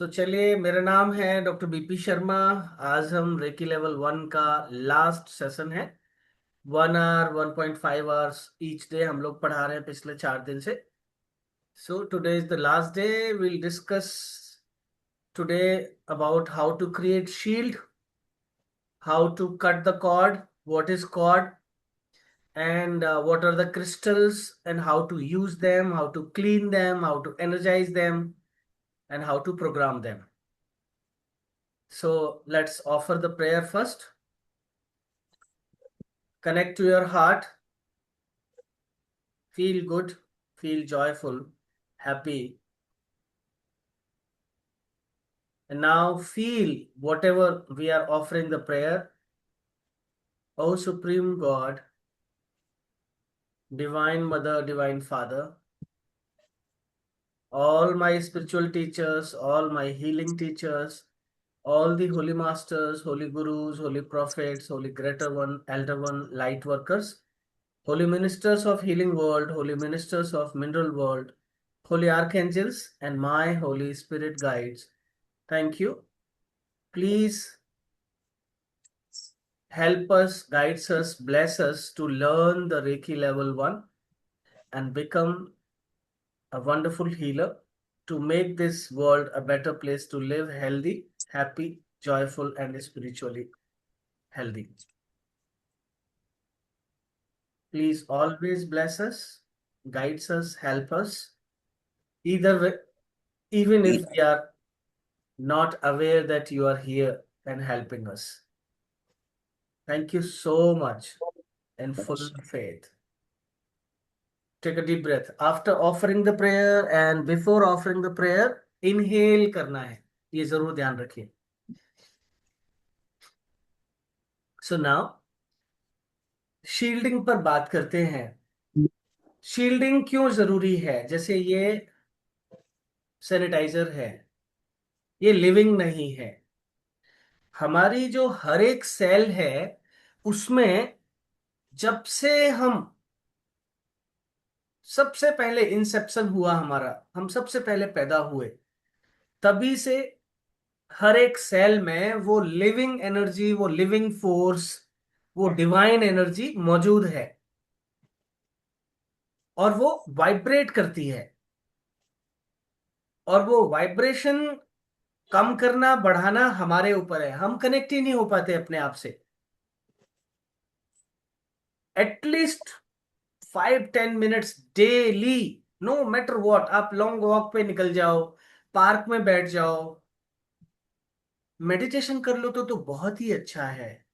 चलिए, मेरा नाम है डॉक्टर बीपी शर्मा। आज हम रेकी लेवल 1 का लास्ट सेशन है। 1 आवर 1.5 आवर्स ईच डे हम लोग पढ़ा रहे हैं पिछले 4 दिन से। Today is the last day. Will discuss today about how to create shield, how to cut the cord, what is cord, and what are the crystals and how to use them, how to clean them, how to energize them, and how to program them. So let's offer the prayer first. Connect to your heart. Feel good, feel joyful, happy. And now feel whatever we are offering the prayer. O Supreme God, Divine Mother, Divine Father, all my spiritual teachers, all my healing teachers, all the holy masters, holy gurus, holy prophets, holy greater one, elder one, light workers, holy ministers of healing world, holy ministers of mineral world, holy archangels, and my Holy Spirit guides. Thank you. Please help us, guides us, bless us to learn the Reiki level 1 and become a wonderful healer to make this world a better place to live healthy, happy, joyful, and spiritually healthy. Please always bless us, guides us, help us, either way, even if we are not aware that you are here and helping us. Thank you so much and full faith. Take a deep breath. After offering the prayer and before offering the prayer, inhale करना है, ये जरूर ध्यान रखिए. So now, shielding पर बात करते हैं. शील्डिंग क्यों जरूरी है? जैसे ये सैनिटाइजर है, ये लिविंग नहीं है. हमारी जो हर एक सेल है उसमें जब से हम सबसे पहले इंसेप्शन हुआ हमारा, हम सबसे पहले पैदा हुए, तभी से हर एक सेल में वो लिविंग एनर्जी, वो लिविंग फोर्स, वो डिवाइन एनर्जी मौजूद है और वो वाइब्रेट करती है. और वो वाइब्रेशन कम करना बढ़ाना हमारे ऊपर है. हम कनेक्ट ही नहीं हो पाते अपने आप से. At least 5-10 minutes daily, no matter what. आप लॉन्ग वॉक पे निकल जाओ, पार्क में बैठ जाओ, मेडिटेशन कर लो तो बहुत ही अच्छा है.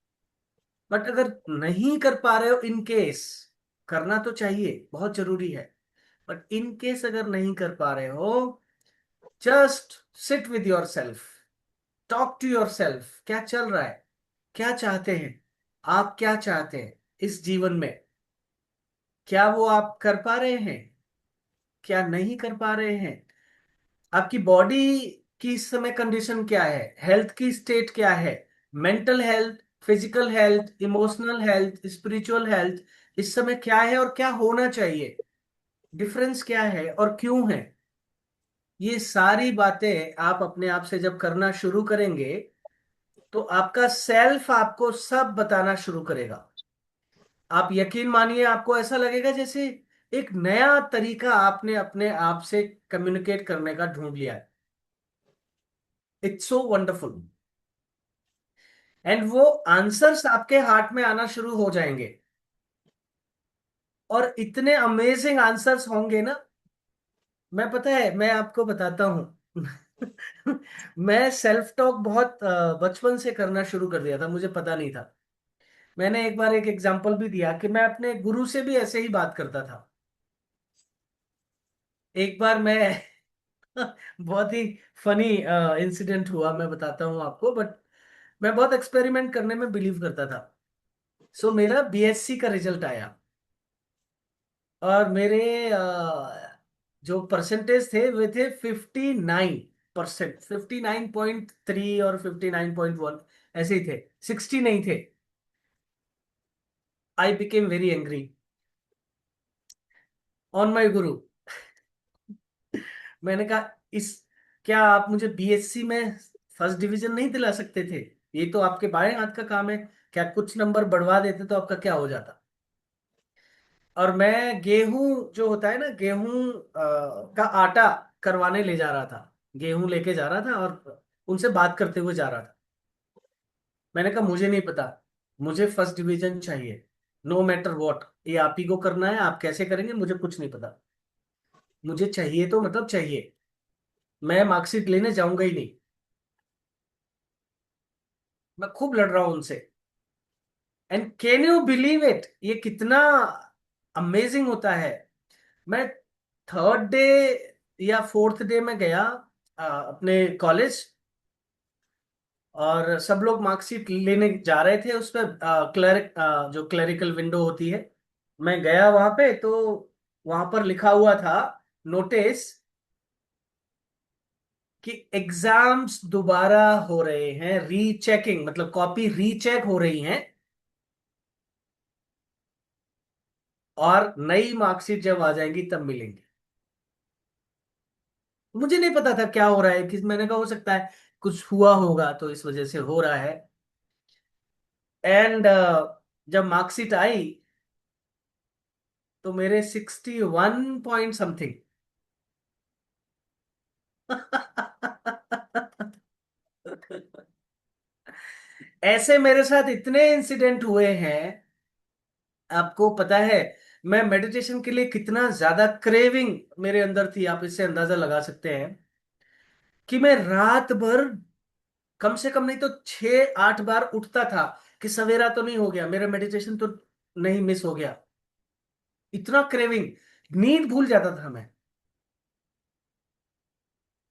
बट अगर नहीं कर पा रहे हो, इन केस, करना तो चाहिए, बहुत जरूरी है, बट इन केस अगर नहीं कर पा रहे हो, just sit with your self, talk to your self. क्या चल रहा है? क्या चाहते हैं आप? क्या चाहते हैं इस जीवन में? क्या वो आप कर पा रहे हैं? क्या नहीं कर पा रहे हैं? आपकी बॉडी की इस समय कंडीशन क्या है? हेल्थ की स्टेट क्या है? Mental health, physical health, emotional health, spiritual health इस समय क्या है और क्या होना चाहिए? डिफरेंस क्या है और क्यों है? ये सारी बातें आप अपने आप से जब करना शुरू करेंगे तो आपका सेल्फ आपको सब बताना शुरू करेगा. आप यकीन मानिए, आपको ऐसा लगेगा जैसे एक नया तरीका आपने अपने आप से कम्युनिकेट करने का ढूंढ लिया है. It's so wonderful. एंड वो आंसर्स आपके हार्ट में आना शुरू हो जाएंगे और इतने अमेजिंग आंसर्स होंगे ना. मैं, पता है, मैं आपको बताता हूँ. मैं सेल्फ टॉक बहुत बचपन से करना शुरू कर दिया था, मुझे पता नहीं था. मैंने एक बार एक एग्जांपल भी दिया कि मैं अपने गुरु से भी ऐसे ही बात करता था. एक बार मैं बहुत ही फनी इंसिडेंट हुआ, मैं बताता हूँ आपको. बट मैं बहुत एक्सपेरिमेंट करने में बिलीव करता था. मेरा बीएससी का रिजल्ट आया और मेरे जो परसेंटेज थे वे थे 59%, 59.3 और 59.1 ऐसे ही थे, 60 नहीं थे. I became very angry on my गुरु. मैंने कहा, इस क्या आप मुझे बीएससी में फर्स्ट डिवीजन नहीं दिला सकते थे? ये तो आपके बाएं हाथ का काम है। क्या कुछ नंबर बढ़वा देते तो आपका क्या हो जाता? और मैं गेहूं, जो होता है ना गेहूं का आटा करवाने ले जा रहा था। गेहूं लेके जा रहा था और उनसे बात करते हुए जा रहा था। मैंने कहा मुझे नहीं पता, मुझे फर्स्ट डिवीजन चाहिए, नो मैटर व्हाट। ये आप ही को करना है, आप कैसे करेंगे मुझे कुछ नहीं पता। मुझे चाहिए तो मतलब चाहिए। मैं मार्कशीट लेने जाऊंगा ही नहीं। मैं खूब लड़ रहा हूं उनसे। And can you believe it, ये कितना अमेजिंग होता है। मैं थर्ड डे या फोर्थ डे में गया अपने कॉलेज, और सब लोग मार्कशीट लेने जा रहे थे। उस पर जो क्लरिकल विंडो होती है, मैं गया वहां पे तो वहां पर लिखा हुआ था नोटिस कि एग्जाम्स दोबारा हो रहे हैं, रीचेकिंग मतलब कॉपी रीचेक हो रही हैं, और नई मार्कशीट जब आ जाएंगी तब मिलेंगी। मुझे नहीं पता था क्या हो रहा है, कि मैंने कहा हो सकता है कुछ हुआ होगा तो इस वजह से हो रहा है। एंड जब मार्कशीट आई तो मेरे 61 पॉइंट समथिंग। ऐसे मेरे साथ इतने इंसिडेंट हुए हैं, आपको पता है। मैं मेडिटेशन के लिए कितना ज्यादा क्रेविंग मेरे अंदर थी, आप इससे अंदाजा लगा सकते हैं कि मैं रात भर कम से कम नहीं तो 6-8 बार उठता था कि सवेरा तो नहीं हो गया, मेरा मेडिटेशन तो नहीं मिस हो गया। इतना क्रेविंग, नींद भूल जाता था मैं।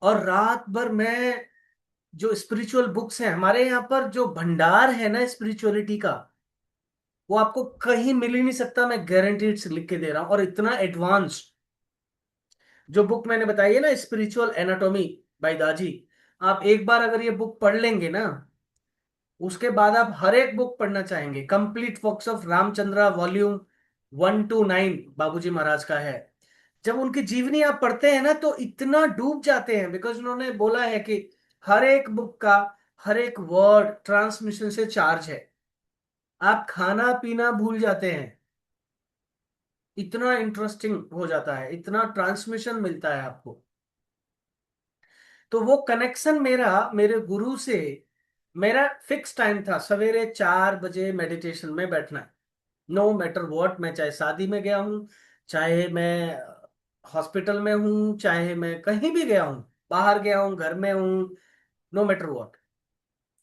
और रात भर मैं, जो स्पिरिचुअल बुक्स हैं हमारे यहाँ पर, जो भंडार है ना स्पिरिचुअलिटी का, वो आपको कहीं मिल ही नहीं सकता। मैं गारंटीड से लिख के दे रहा हूं, और इतना एडवांस। जो बुक मैंने बताई है ना, स्पिरिचुअल एनाटॉमी बाय दाजी, आप एक बार अगर ये बुक पढ़ लेंगे ना, उसके बाद आप हर एक बुक पढ़ना चाहेंगे। Complete works of Ramchandra volume 1 to 9 बाबूजी महाराज का है। जब उनकी जीवनी आप पढ़ते हैं ना तो इतना डूब जाते हैं, बिकॉज उन्होंने बोला है कि हर एक बुक का हर एक वर्ड ट्रांसमिशन से चार्ज है। आप खाना पीना भूल जाते हैं, इतना इंटरेस्टिंग हो जाता है, इतना ट्रांसमिशन मिलता है आपको। तो वो कनेक्शन मेरा मेरे गुरु से, मेरा फिक्स टाइम था सवेरे 4 बजे मेडिटेशन में बैठना है। नो मैटर व्हाट, मैं चाहे शादी में गया हूँ, चाहे मैं हॉस्पिटल में हूँ, चाहे मैं कहीं भी गया हूँ, बाहर गया हूँ, घर में हूँ, नो मैटर व्हाट,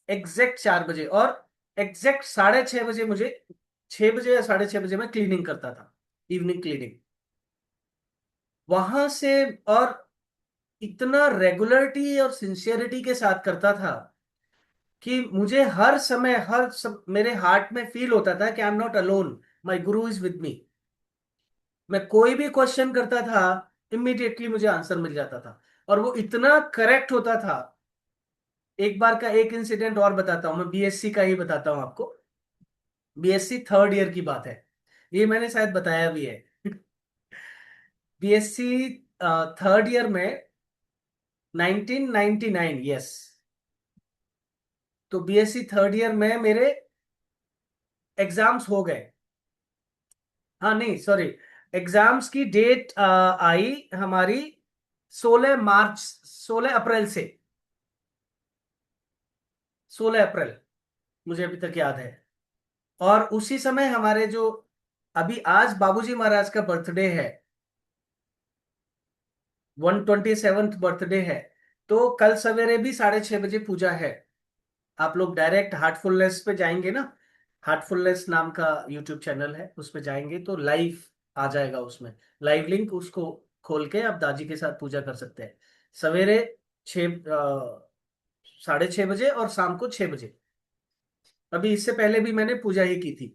एग्जैक्ट 4 बजे। और एग्जैक्ट 6:30 बजे मुझे, 6 बजे या 6:30 बजे मैं क्लीनिंग करता था, इवनिंग क्लीनिंग वहां से। और इतना रेगुलरिटी और सिंसियरिटी के साथ करता था कि मुझे हर समय मेरे हार्ट में फील होता था कि I am not alone, my Guru is with me. मैं कोई भी क्वेश्चन करता था, इमिडिएटली मुझे आंसर मिल जाता था, और वो इतना करेक्ट होता था। एक बार का एक इंसिडेंट और बताता हूं, मैं बीएससी का ही बताता हूं आपको। बीएससी थर्ड ईयर की बात है, ये मैंने शायद बताया भी है। बीएससी थर्ड ईयर में 1999, यस। तो बीएससी थर्ड ईयर में मेरे एग्जाम्स हो गए। हाँ नहीं सॉरी, एग्जाम्स की डेट आई हमारी 16 मार्च, 16 अप्रैल से, 16 अप्रैल, मुझे अभी तक याद है। और उसी समय हमारे जो, अभी आज बाबूजी महाराज का बर्थडे है, 127th बर्थडे है। तो कल सवेरे भी 6:30 बजे पूजा है। आप लोग डायरेक्ट हार्टफुलनेस पे जाएंगे ना, हार्टफुलनेस नाम का यूट्यूब चैनल है, उस पे जाएंगे तो लाइव आ जाएगा, उसमें लाइव लिंक, उसको खोल के आप दादी के साथ पूजा कर सकते हैं। सवेरे 6:30 बजे और शाम को 6 बजे। अभी इससे पहले भी मैंने पूजा ही की थी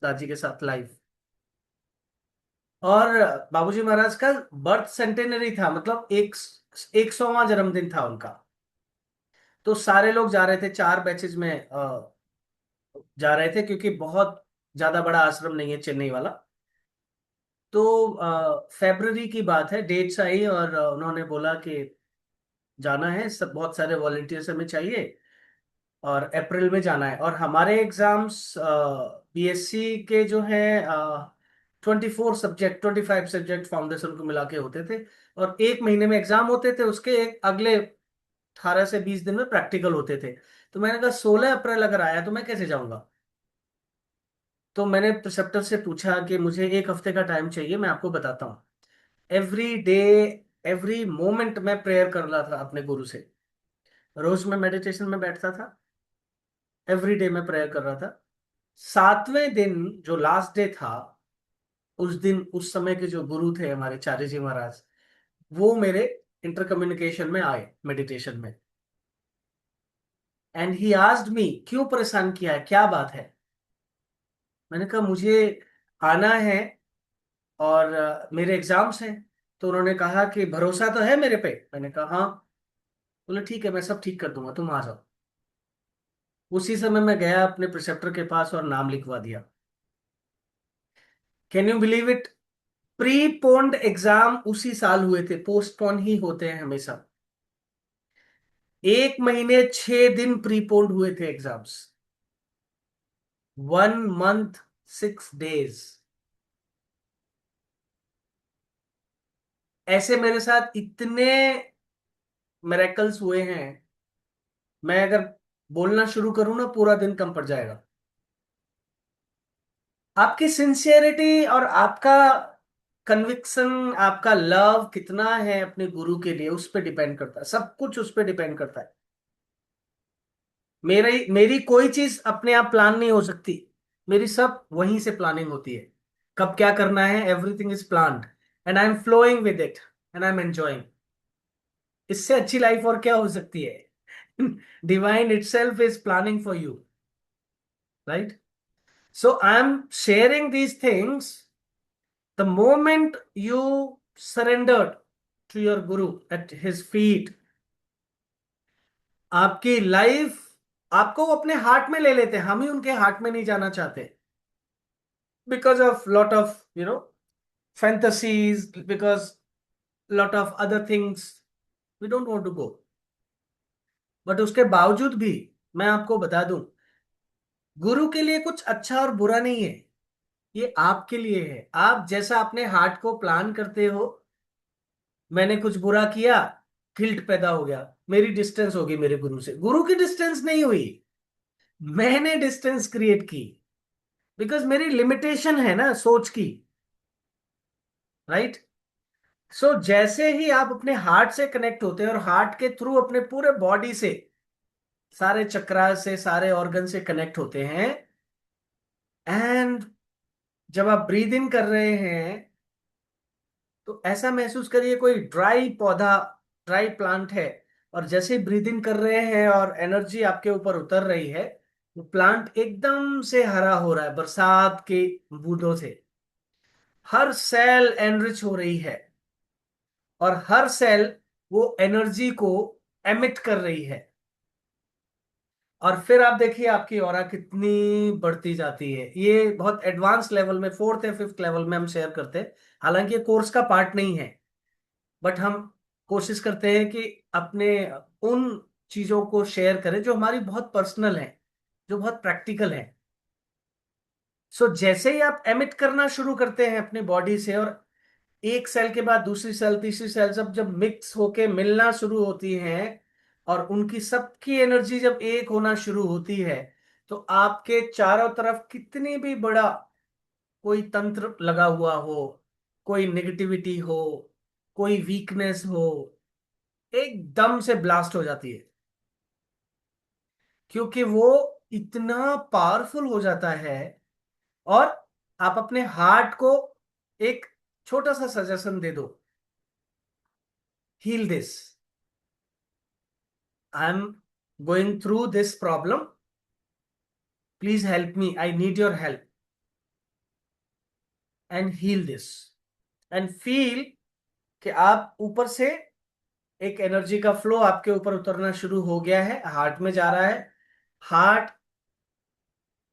दादी के साथ लाइव। और बाबूजी महाराज का बर्थ सेंटेनरी था, मतलब 100वां जन्मदिन था उनका। तो सारे लोग जा रहे थे, 4 बैचेज में जा रहे थे, क्योंकि बहुत ज्यादा बड़ा आश्रम नहीं है चेन्नई वाला। तो फरवरी की बात है, डेट्स आई और उन्होंने बोला कि जाना है, सब बहुत सारे वॉलंटियर्स हमें चाहिए, और अप्रैल में जाना है। और हमारे एग्जाम्स बीएससी के जो है 24 सब्जेक्ट, 25 सब्जेक्ट फाउंडेशन को मिला के होते थे, और एक महीने में एग्जाम होते थे, उसके एक अगले 18 से 20 दिन में प्रैक्टिकल होते थे। तो मैंने कहा 16 अप्रैल अगर आया तो मैं कैसे जाऊंगा। तो मैंने प्रिसेप्टर से पूछा कि मुझे एक हफ्ते का टाइम चाहिए, मैं आपको बताता हूँ। एवरी डे, एवरी मोमेंट मैं प्रेयर कर रहा था अपने गुरु से। रोज मैं मेडिटेशन में बैठता था, एवरी डे मैं प्रेयर कर रहा था। 7वें दिन जो लास्ट डे था, उस दिन उस समय के जो गुरु थे हमारे चार्य जी महाराज, वो मेरे इंटर कम्युनिकेशन में आए मेडिटेशन में। एंड ही आस्क्ड मी, क्यों परेशान किया है, क्या बात है। मैंने कहा मुझे आना है, और मेरे एग्जाम्स हैं। तो उन्होंने कहा कि भरोसा तो है मेरे पे। मैंने कहा हाँ। बोले ठीक है, मैं सब ठीक कर दूंगा, तुम आ जाओ। उसी समय मैं गया अपने प्रिसेप्टर के पास और नाम लिखवा दिया। Can you believe it, preponed exam उसी साल हुए थे, पोस्टपोन ही होते हैं हमेशा। 1 महीने 6 दिन प्रीपोन्ड हुए थे एग्जाम्स। 1 month 6 days. ऐसे मेरे साथ इतने मेरेकल्स हुए हैं, मैं अगर बोलना शुरू करूं ना पूरा दिन कम पड़ जाएगा। आपकी सिंसियरिटी और आपका कन्विक्शन, आपका लव कितना है अपने गुरु के लिए, उस पर डिपेंड करता है, सब कुछ उस पर डिपेंड करता है। मेरी मेरी कोई चीज अपने आप प्लान नहीं हो सकती, मेरी सब वहीं से प्लानिंग होती है। कब क्या करना है, everything is planned, and I am flowing with it, and I am enjoying. इससे अच्छी लाइफ और क्या हो सकती है। Divine itself is planning for you, right? So I'm sharing these things. The moment you surrendered to your Guru at his feet, आपकी life, आपको वो अपने हार्ट में ले लेते हैं, हम ही उनके हार्ट में नहीं जाना चाहते। Because of lot of fantasies, because lot of other things, we don't want to go। But उसके बावजूद भी मैं आपको बता दूं, गुरु के लिए कुछ अच्छा और बुरा नहीं है, ये आपके लिए है। आप जैसा अपने हार्ट को प्लान करते हो, मैंने कुछ बुरा किया, गिल्ट पैदा हो गया, मेरी डिस्टेंस होगी मेरे गुरु से। गुरु की डिस्टेंस नहीं हुई, मैंने डिस्टेंस क्रिएट की, बिकॉज मेरी लिमिटेशन है ना सोच की, राइट? सो जैसे ही आप अपने हार्ट से कनेक्ट होते हैं और हार्ट के थ्रू अपने पूरे बॉडी से, सारे चक्रा से, सारे ऑर्गन से कनेक्ट होते हैं, एंड जब आप ब्रीद इन कर रहे हैं तो ऐसा महसूस करिए कोई ड्राई पौधा, ड्राई प्लांट है, और जैसे ही ब्रीद इन कर रहे हैं और एनर्जी आपके ऊपर उतर रही है, वो प्लांट एकदम से हरा हो रहा है बरसात के बूंदों से। हर सेल एनरिच हो रही है, और हर सेल वो एनर्जी को एमिट कर रही है। और फिर आप देखिए आपकी ऑरा कितनी बढ़ती जाती है। ये बहुत एडवांस लेवल में, 4th या 5th लेवल में हम शेयर करते हैं, हालांकि ये कोर्स का पार्ट नहीं है। बट हम कोशिश करते हैं कि अपने उन चीजों को शेयर करें जो हमारी बहुत पर्सनल है, जो बहुत प्रैक्टिकल है। सो जैसे ही आप एमिट करना शुरू करते हैं अपनी बॉडी से, और एक सेल के बाद दूसरी सेल, तीसरी सेल, सब जब मिक्स होके मिलना शुरू होती हैं, और उनकी सबकी एनर्जी जब एक होना शुरू होती है, तो आपके चारों तरफ कितनी भी बड़ा कोई तंत्र लगा हुआ हो, कोई नेगेटिविटी हो, कोई वीकनेस हो, एकदम से ब्लास्ट हो जाती है। क्योंकि वो इतना पावरफुल हो जाता है। और आप अपने हार्ट को एक छोटा सा सजेशन दे दो, heal this, I am going through this problem, please help me, I need your help, and heal this. And feel कि आप ऊपर से एक एनर्जी का फ्लो आपके ऊपर उतरना शुरू हो गया है, हार्ट में जा रहा है। हार्ट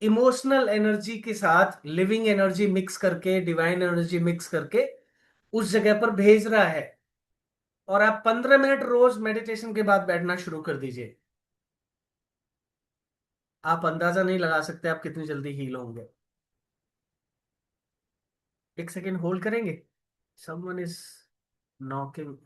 इमोशनल एनर्जी के साथ लिविंग एनर्जी मिक्स करके, डिवाइन एनर्जी मिक्स करके उस जगह पर भेज रहा है। और आप 15 मिनट रोज मेडिटेशन के बाद बैठना शुरू कर दीजिए। आप अंदाजा नहीं लगा सकते आप कितनी जल्दी हील होंगे। एक सेकेंड होल्ड करेंगे। Someone is knocking.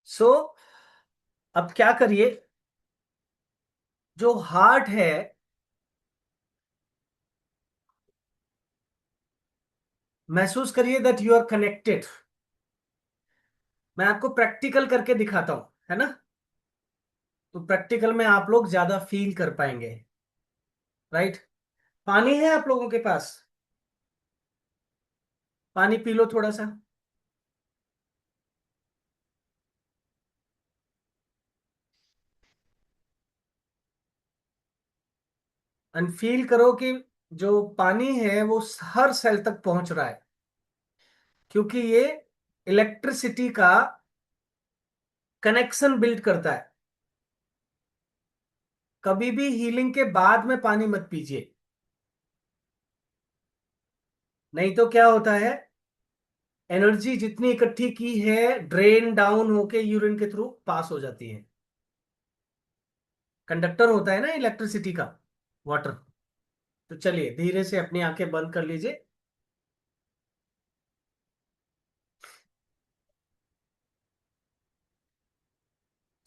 सो अब क्या करिए, जो हार्ट है, महसूस करिए दैट यू आर कनेक्टेड। मैं आपको प्रैक्टिकल करके दिखाता हूं, है ना? तो प्रैक्टिकल में आप लोग ज्यादा फील कर पाएंगे। राइट? पानी है आप लोगों के पास? पानी पी लो थोड़ा सा। एंड फील करो कि जो पानी है वो हर सेल तक पहुंच रहा है, क्योंकि ये इलेक्ट्रिसिटी का कनेक्शन बिल्ड करता है। कभी भी हीलिंग के बाद में पानी मत पीजिए, नहीं तो क्या होता है, एनर्जी जितनी इकट्ठी की है ड्रेन डाउन होके यूरिन के थ्रू पास हो जाती है। कंडक्टर होता है ना इलेक्ट्रिसिटी का, वाटर। तो चलिए धीरे से अपनी आंखें बंद कर लीजिए।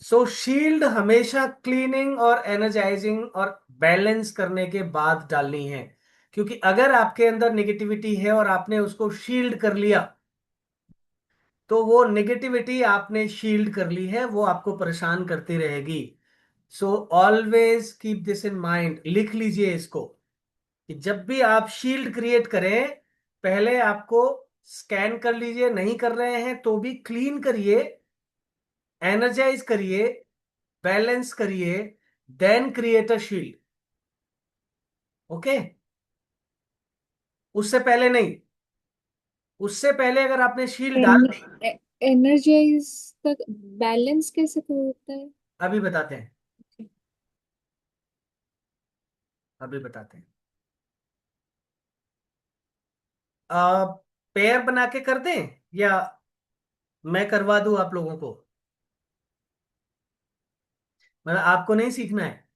सो शील्ड हमेशा क्लीनिंग और एनर्जाइजिंग और बैलेंस करने के बाद डालनी है, क्योंकि अगर आपके अंदर नेगेटिविटी है और आपने उसको शील्ड कर लिया, तो वो नेगेटिविटी आपने शील्ड कर ली है, वो आपको परेशान करती रहेगी। So always keep this in mind, लिख लीजिए इसको, कि जब भी आप शील्ड क्रिएट करें, पहले आपको स्कैन कर लीजिए, नहीं कर रहे हैं तो भी क्लीन करिए, एनर्जाइज करिए, बैलेंस करिए, then create a shield. Okay? उससे पहले नहीं। उससे पहले अगर आपने शील्ड डाल दी। एनर्जाइज तक बैलेंस कैसे होता है? अभी बताते हैं, अभी बताते हैं। आ, पेयर बना के कर दें या मैं करवा दूं आप लोगों को? मतलब आपको नहीं सीखना है?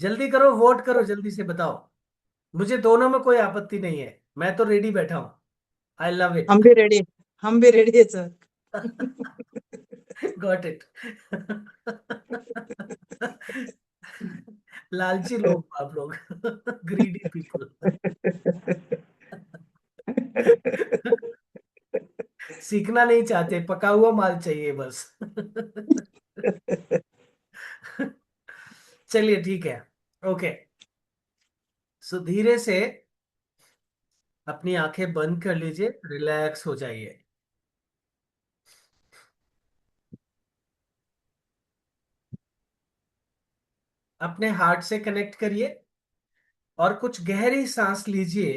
जल्दी करो, वोट करो, जल्दी से बताओ। मुझे दोनों में कोई आपत्ति नहीं है, मैं तो रेडी बैठा हूं। I love it. हम भी रेडी, हम भी रेडी है सर। Got it. लालची लोग आप लोग। Greedy people. सीखना नहीं चाहते, पका हुआ माल चाहिए बस। चलिए ठीक है। ओके। सो धीरे से अपनी आंखें बंद कर लीजिए, रिलैक्स हो जाइए। अपने हार्ट से कनेक्ट करिए और कुछ गहरी सांस लीजिए,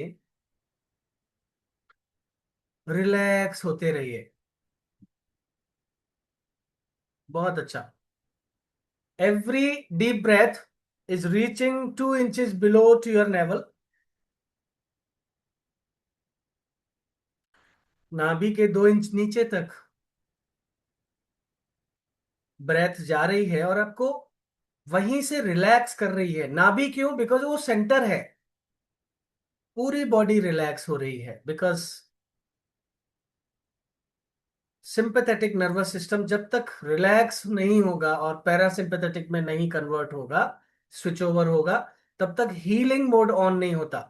रिलैक्स होते रहिए। बहुत अच्छा। Every deep breath is reaching 2 inches below to your navel. नाभि के 2 इंच नीचे तक ब्रेथ जा रही है और आपको वहीं से रिलैक्स कर रही है। नाभि क्यों? बिकॉज वो सेंटर है। पूरी बॉडी रिलैक्स हो रही है बिकॉज सिंपैथेटिक नर्वस सिस्टम जब तक रिलैक्स नहीं होगा और पैरासिम्पैथेटिक में नहीं कन्वर्ट होगा, स्विच ओवर होगा, तब तक हीलिंग मोड ऑन नहीं होता।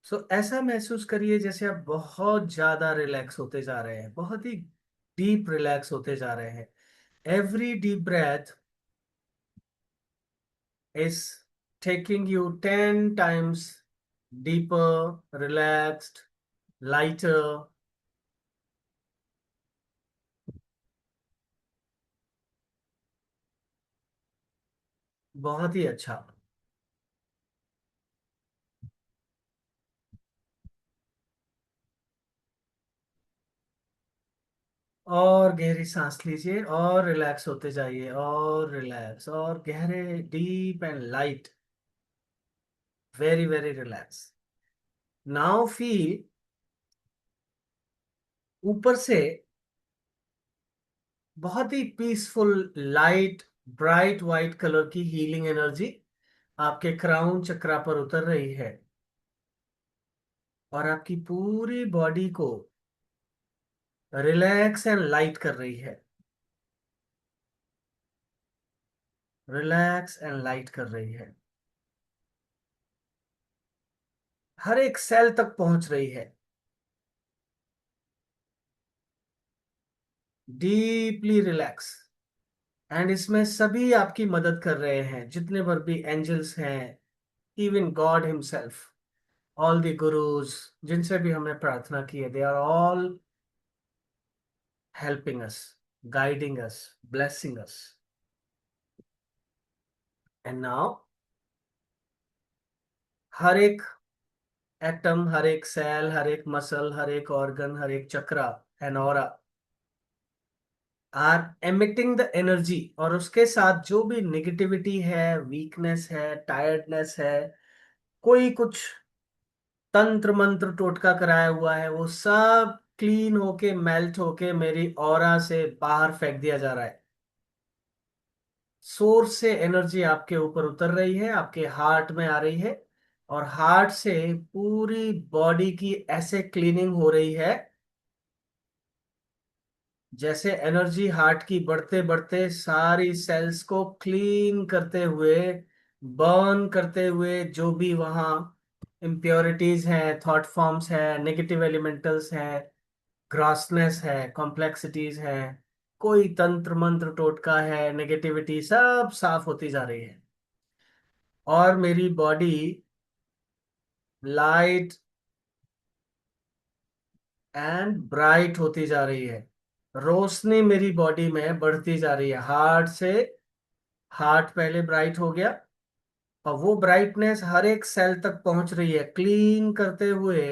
सो ऐसा महसूस करिए जैसे आप बहुत ज्यादा रिलैक्स होते जा रहे हैं, बहुत ही डीप रिलैक्स होते जा रहे हैं। Every deep breath is taking you 10 times deeper, relaxed, lighter. बहुत ही अच्छा। और गहरी सांस लीजिए और रिलैक्स होते जाइए और रिलैक्स और गहरे, deep and light, very very relax. Now feel ऊपर से बहुत ही peaceful, light, bright white colour की हीलिंग एनर्जी आपके क्राउन चक्रा पर उतर रही है और आपकी पूरी बॉडी को रिलैक्स एंड लाइट कर रही है। रिलैक्स एंड लाइट कर रही है। हर एक सेल तक पहुंच रही है। Deeply relax. एंड इसमें सभी आपकी मदद कर रहे हैं, जितने पर भी एंजल्स हैं, even God himself, all the gurus, जिनसे भी हमने प्रार्थना की है, they are all helping us, guiding us, blessing us. And now हर एक एटम, हर एक सेल, हर एक मसल, हर एक ऑर्गन, हर एक chakra and aura are emitting the energy, और उसके साथ जो भी निगेटिविटी है, वीकनेस है, टायर्डनेस है, कोई कुछ तंत्र मंत्र टोटका कराया हुआ है, वो सब क्लीन होके, मेल्ट होके मेरी ऑरा से बाहर फेंक दिया जा रहा है। सोर्स से एनर्जी आपके ऊपर उतर रही है, आपके हार्ट में आ रही है, और हार्ट से पूरी बॉडी की ऐसे क्लीनिंग हो रही है जैसे एनर्जी हार्ट की बढ़ते बढ़ते सारी सेल्स को क्लीन करते हुए, बर्न करते हुए, जो भी वहाँ इम्प्योरिटीज हैं, थॉट फॉर्म्स हैं, नेगेटिव एलिमेंटल्स हैं, ग्रॉसनेस है, कॉम्प्लेक्सिटीज हैं, कोई तंत्र मंत्र टोटका है, नेगेटिविटी सब साफ होती जा रही है। और मेरी बॉडी लाइट एंड ब्राइट होती जा रही है। रोशनी मेरी बॉडी में बढ़ती जा रही है। हार्ट से, हार्ट पहले ब्राइट हो गया और वो ब्राइटनेस हर एक सेल तक पहुंच रही है, क्लीन करते हुए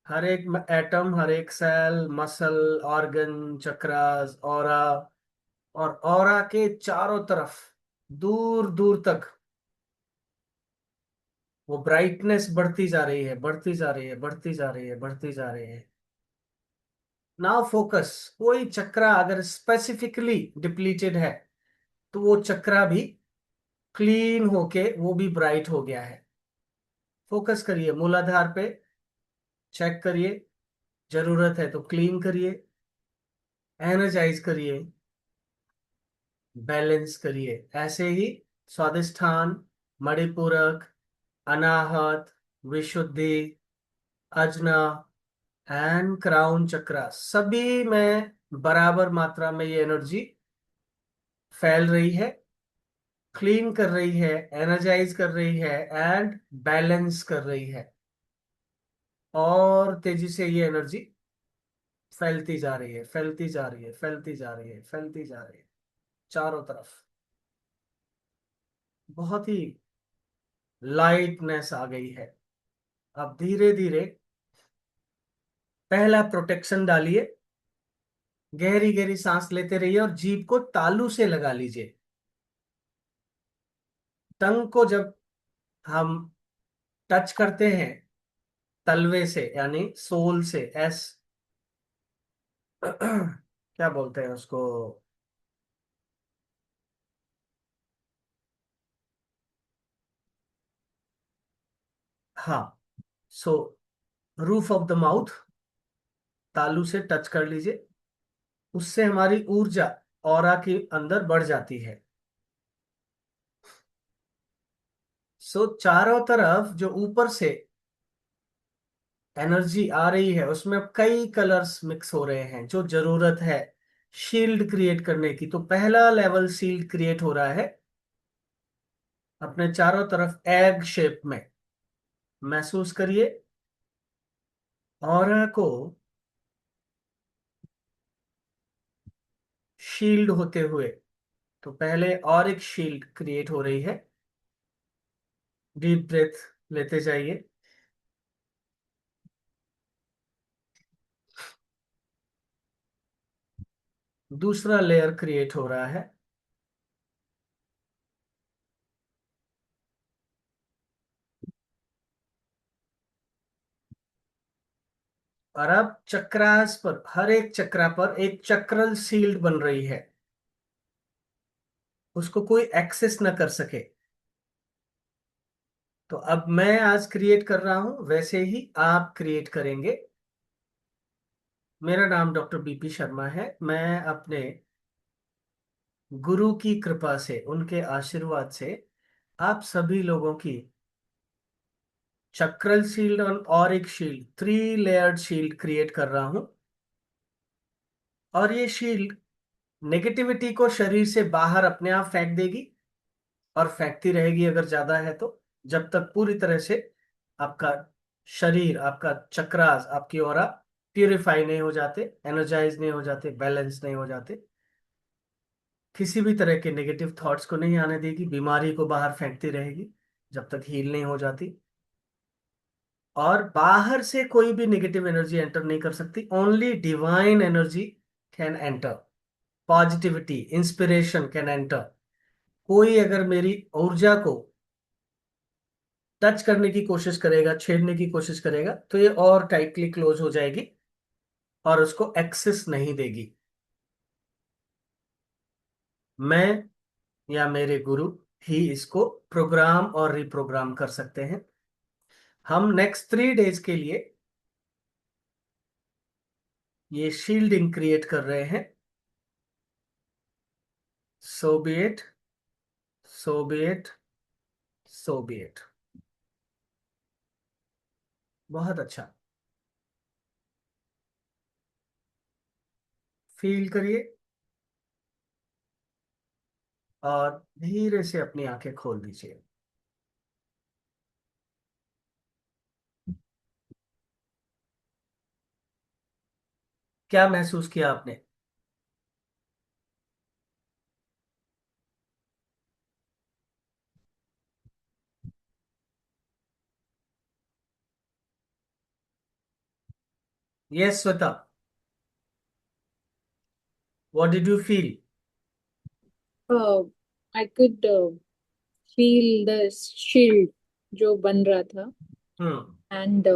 हर एक एटम, हर एक cell, muscle, organ, chakras, aura, और ऑरा के चारों तरफ, दूर दूर तक वो ब्राइटनेस बढ़ती जा रही है, बढ़ती जा रही है, बढ़ती जा रही है, बढ़ती जा रही है। Now focus. कोई चक्रा अगर स्पेसिफिकली डिप्लीटेड है तो वो चक्रा भी क्लीन होके वो भी ब्राइट हो गया है। फोकस करिए मूलाधार पे, चेक करिए, जरूरत है तो क्लीन करिए, एनर्जाइज करिए, बैलेंस करिए। ऐसे ही स्वादिष्ठान, मणिपूरक, अनाहत, विशुद्धि, अजना एंड क्राउन चक्रा, सभी में बराबर मात्रा में ये एनर्जी फैल रही है, क्लीन कर रही है, एनर्जाइज कर रही है एंड बैलेंस कर रही है। और तेजी से ये एनर्जी फैलती जा रही है, फैलती जा रही है, फैलती जा रही है, फैलती जा रही है चारों तरफ। बहुत ही लाइटनेस आ गई है। अब धीरे धीरे पहला प्रोटेक्शन डालिए। गहरी गहरी सांस लेते रहिए और जीभ को तालू से लगा लीजिए। टंग को जब हम टच करते हैं तलवे से यानी सोल से, एस क्या बोलते हैं उसको, हाँ, सो रूफ ऑफ द माउथ, तालू से टच कर लीजिए, उससे हमारी ऊर्जा ऑरा के अंदर बढ़ जाती है। सो चारों तरफ जो ऊपर से एनर्जी आ रही है उसमें अब कई कलर्स मिक्स हो रहे हैं, जो जरूरत है शील्ड क्रिएट करने की। तो पहला लेवल शील्ड क्रिएट हो रहा है अपने चारों तरफ एग शेप में। महसूस करिए ऑरा को शील्ड होते हुए। तो पहले और एक शील्ड क्रिएट हो रही है। डीप ब्रेथ लेते जाइए। दूसरा लेयर क्रिएट हो रहा है। और अब चक्रास पर, हर एक चक्रा पर एक चक्रल शील्ड बन रही है, उसको कोई एक्सेस ना कर सके। तो अब मैं आज क्रिएट कर रहा हूं, वैसे ही आप क्रिएट करेंगे। मेरा नाम डॉक्टर बीपी शर्मा है। मैं अपने गुरु की कृपा से, उनके आशीर्वाद से आप सभी लोगों की चक्रल शील्ड और एक शील्ड, 3 लेयर्ड शील्ड क्रिएट कर रहा हूं। और ये शील्ड नेगेटिविटी को शरीर से बाहर अपने आप फेंक देगी, और फेंकती रहेगी अगर ज्यादा है तो, जब तक पूरी तरह से आपका शरीर, आपका चक्रास, आपकी ऑरा प्यूरिफाई नहीं हो जाते, एनर्जाइज नहीं हो जाते, बैलेंस नहीं हो जाते। किसी भी तरह के नेगेटिव थॉट्स को नहीं आने देगी, बीमारी को बाहर फेंकती रहेगी जब तक हील नहीं हो जाती। और बाहर से कोई भी नेगेटिव एनर्जी एंटर नहीं कर सकती, only divine energy can enter, positivity, inspiration can enter. कोई अगर मेरी ऊर्जा को टच करने की कोशिश करेगा, छेड़ने की कोशिश करेगा, तो ये और टाइटली क्लोज हो जाएगी और उसको एक्सेस नहीं देगी। मैं या मेरे गुरु ही इसको प्रोग्राम और रिप्रोग्राम कर सकते हैं। हम नेक्स्ट 3 डेज के लिए ये शील्डिंग क्रिएट कर रहे हैं। So be it, so be it, so be it. बहुत अच्छा। फील करिए और धीरे से अपनी आंखें खोल दीजिए। क्या महसूस किया आपने? Yes Shweta, what did you feel? I could feel the shield जो बन रहा था, हम्म। एंड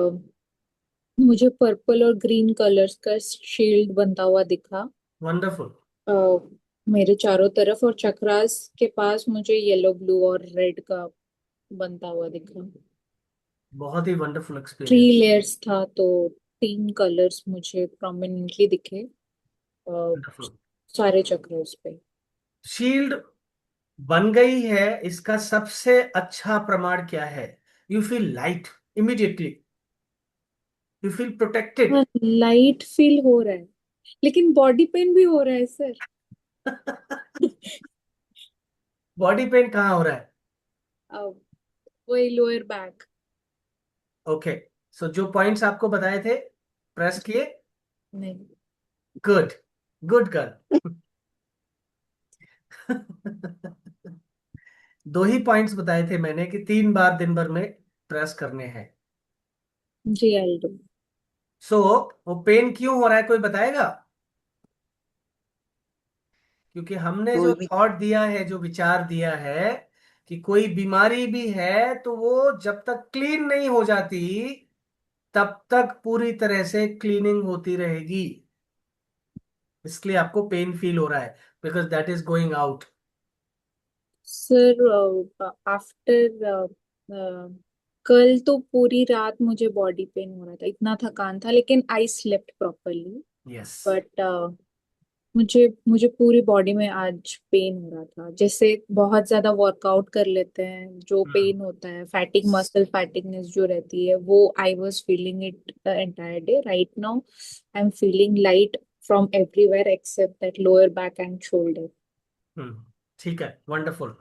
मुझे पर्पल और ग्रीन कलर्स का शील्ड बनता हुआ दिखा वंडरफुल। uh, मेरे चारों तरफ, और चक्रास के पास मुझे येलो, ब्लू और रेड का बनता हुआ दिखा। बहुत ही वंडरफुल 3 लेयर्स एक्सपीरियंस। था, तो 3 कलर्स मुझे प्रोमिनेंटली दिखे uh, वंडरफुल। सारे चक्रों पे। शील्ड बन गई है, इसका सबसे अच्छा प्रमाण क्या है? You feel light immediately, you feel protected. हाँ, लाइट फील हो रहा है, लेकिन बॉडी पेन भी हो रहा है सर। बॉडी पेन कहाँ हो रहा है? वही लोअर बैक। ओके, सो जो पॉइंट्स आपको बताए थे, प्रेस किए। नहीं। Good, good girl. दो ही पॉइंट्स बताए थे मैंने कि 3 बार दिन भर में प्रेस करने हैं। जी, आई डू। सो वो पेन क्यों हो रहा है, कोई बताएगा? क्योंकि हमने जो कोई भी थॉट दिया है, जो विचार दिया है कि कोई बीमारी भी है तो वो जब तक क्लीन नहीं हो जाती तब तक पूरी तरह से क्लीनिंग होती रहेगी, इसलिए आपको पेन फील हो रहा है, because that is going out. Sir after कल तो पूरी रात मुझे बॉडी पेन हो रहा था, इतना थकान था, लेकिन I slept properly. Yes. But मुझे मुझे पूरी बॉडी में आज पेन हो रहा था। जैसे बहुत ज्यादा वर्कआउट कर लेते हैं, जो पेन होता है, फैटिक, मसल फैटिकनेस जो रहती है, वो I was feeling it the entire day. Right now I am feeling light from everywhere except that lower back and shoulder. ठीक है, वंडरफुल।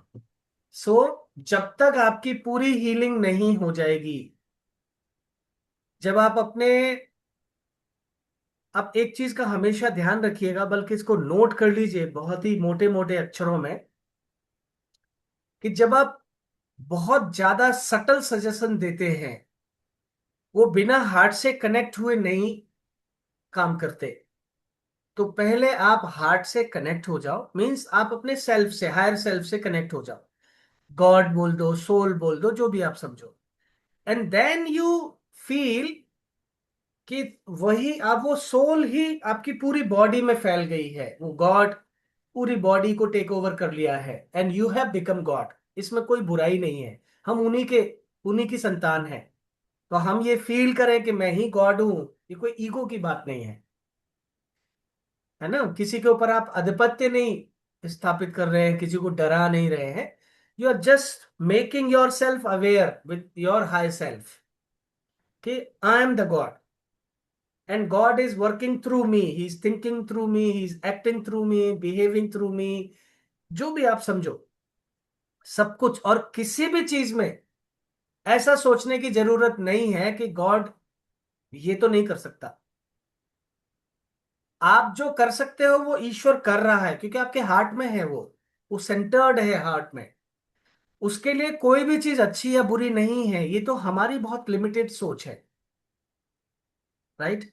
सो जब तक आपकी पूरी हीलिंग नहीं हो जाएगी, जब आप एक चीज का हमेशा ध्यान रखिएगा, बल्कि इसको नोट कर लीजिए बहुत ही मोटे मोटे अक्षरों में, कि जब आप बहुत ज्यादा सटल सजेशन देते हैं, वो बिना हार्ट से कनेक्ट हुए नहीं काम करते। तो पहले आप हार्ट से कनेक्ट हो जाओ, मींस आप अपने सेल्फ से, हायर सेल्फ से कनेक्ट हो जाओ। गॉड बोल दो, सोल बोल दो, जो भी आप समझो। एंड देन यू फील कि वही आप, वो सोल ही आपकी पूरी बॉडी में फैल गई है, वो गॉड पूरी बॉडी को टेक ओवर कर लिया है, and you have become God. इसमें कोई बुराई नहीं है, हम उन्हीं की संतान है। तो हम ये फील करें कि मैं ही गॉड हूं, ये कोई ईगो की बात नहीं है ना। किसी के ऊपर आप आधिपत्य नहीं स्थापित कर रहे हैं, किसी को डरा नहीं रहे हैं। You are just making yourself aware with your high self कि I am the God, and God is working through me, he is thinking through me, he is acting through me, behaving through me, जो भी आप समझो, सब कुछ। और किसी भी चीज में ऐसा सोचने की जरूरत नहीं है कि गॉड ये तो नहीं कर सकता। आप जो कर सकते हो वो ईश्वर कर रहा है, क्योंकि आपके हार्ट में है वो सेंटर्ड है हार्ट में। उसके लिए कोई भी चीज अच्छी या बुरी नहीं है, ये तो हमारी बहुत लिमिटेड सोच है, राइट।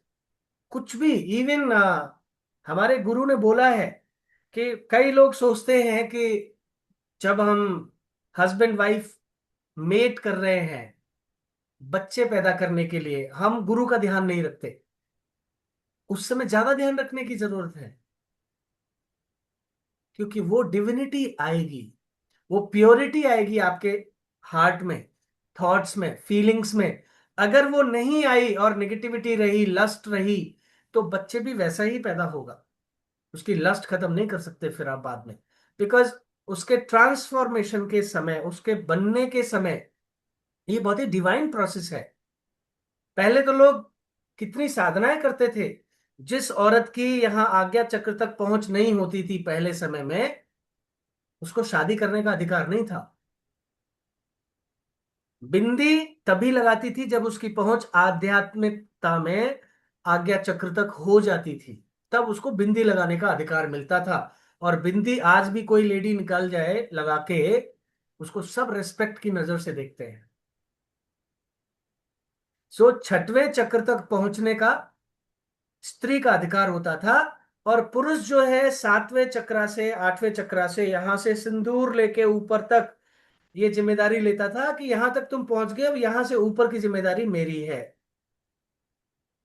कुछ भी, इवन हमारे गुरु ने बोला है कि कई लोग सोचते हैं कि जब हम हस्बैंड वाइफ मेट कर रहे हैं बच्चे पैदा करने के लिए, हम गुरु का ध्यान नहीं रखते। उस समय ज्यादा ध्यान रखने की जरूरत है, क्योंकि वो डिविनिटी आएगी, वो प्योरिटी आएगी आपके हार्ट में, थॉट्स में, फीलिंग्स में। अगर वो नहीं आई और नेगेटिविटी रही, लस्ट रही, तो बच्चे भी वैसा ही पैदा होगा। उसकी लस्ट खत्म नहीं कर सकते फिर आप बाद में, बिकॉज उसके ट्रांसफॉर्मेशन के समय, उसके बनने के समय, ये बहुत ही डिवाइन प्रोसेस है। पहले तो लोग कितनी साधनाएं करते थे। जिस औरत की यहाँ आज्ञा चक्र तक पहुंच नहीं होती थी पहले समय में, उसको शादी करने का अधिकार नहीं था। बिंदी तभी लगाती थी जब उसकी पहुंच आध्यात्मिकता में आज्ञा चक्र तक हो जाती थी, तब उसको बिंदी लगाने का अधिकार मिलता था। और बिंदी आज भी कोई लेडी निकाल जाए लगा के, उसको सब रिस्पेक्ट की नजर से देखते हैं। सो छठवें चक्र तक पहुंचने का स्त्री का अधिकार होता था। और पुरुष जो है सातवें चक्रा से, आठवें चक्रा से, यहां से सिंदूर लेके ऊपर तक ये जिम्मेदारी लेता था कि यहां तक तुम पहुंच गए, अब यहां से ऊपर की जिम्मेदारी मेरी है।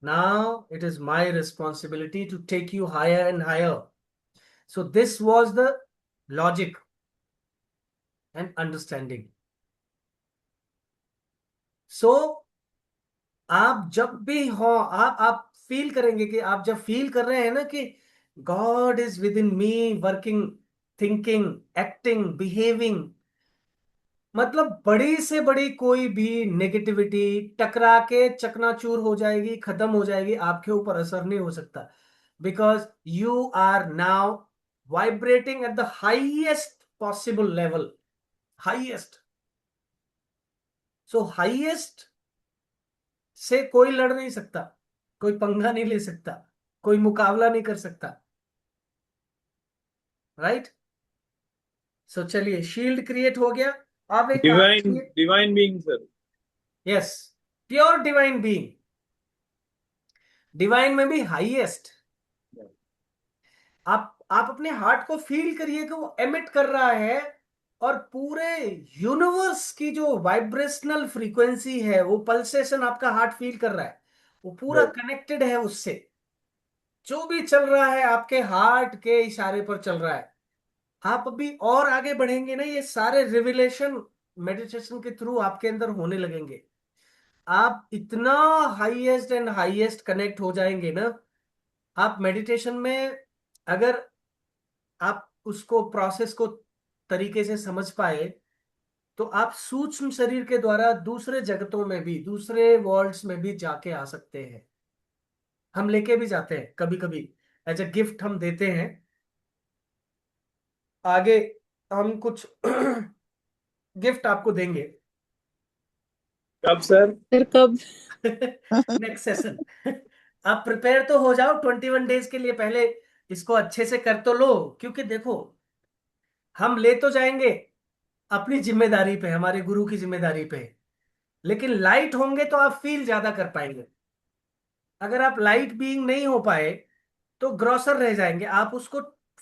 Now it is my responsibility to take you higher and higher. So this was the logic and understanding. So आप जब भी हो, आप फील करेंगे कि आप जब फील कर रहे हैं ना कि God is with in me, working, thinking, acting, behaving, मतलब बड़ी से बड़ी कोई भी नेगेटिविटी टकरा के चकनाचूर हो जाएगी, खत्म हो जाएगी, आपके ऊपर असर नहीं हो सकता। Because you are now vibrating at the highest possible level, highest. So highest से कोई लड़ नहीं सकता, कोई पंगा नहीं ले सकता, कोई मुकाबला नहीं कर सकता, राइट। सो चलिए, शील्ड क्रिएट हो गया। अब एक काम डिवाइन करिए। Divine being sir. Yes, pure divine being, divine में भी हाईएस्ट। आप अपने हार्ट को फील करिए कि वो एमिट कर रहा है, और पूरे यूनिवर्स की जो वाइब्रेशनल फ्रीक्वेंसी है, वो पल्सेशन आपका हार्ट फील कर रहा है। वो पूरा कनेक्टेड है उससे। जो भी चल रहा है आपके हार्ट के इशारे पर चल रहा है। आप अभी और आगे बढ़ेंगे ना, ये सारे रिविलेशन मेडिटेशन के थ्रू आपके अंदर होने लगेंगे। आप इतना हाईएस्ट एंड हाईएस्ट कनेक्ट हो जाएंगे ना। आप मेडिटेशन में अगर आप उसको प्रोसेस को तरीके से समझ पाए, तो आप सूक्ष्म शरीर के द्वारा दूसरे जगतों में भी, दूसरे वर्ल्ड्स में भी जाके आ सकते हैं। हम लेके भी जाते हैं कभी कभी, एज अ गिफ्ट हम देते हैं आगे। हम कुछ गिफ्ट आपको देंगे। कब सर? फिर कब? Next session. आप प्रिपेयर तो हो जाओ 21 डेज के लिए पहले। इसको अच्छे से कर तो लो, क्योंकि देखो, हम ले तो जाएंगे अपनी जिम्मेदारी पे, हमारे गुरु की जिम्मेदारी पे। लेकिन लाइट होंगे तो आप फील ज्यादा कर पाएंगे। अगर आप लाइट बीइंग नहीं हो पाए तो ग्रॉसर रह जाएंगे, आप उसको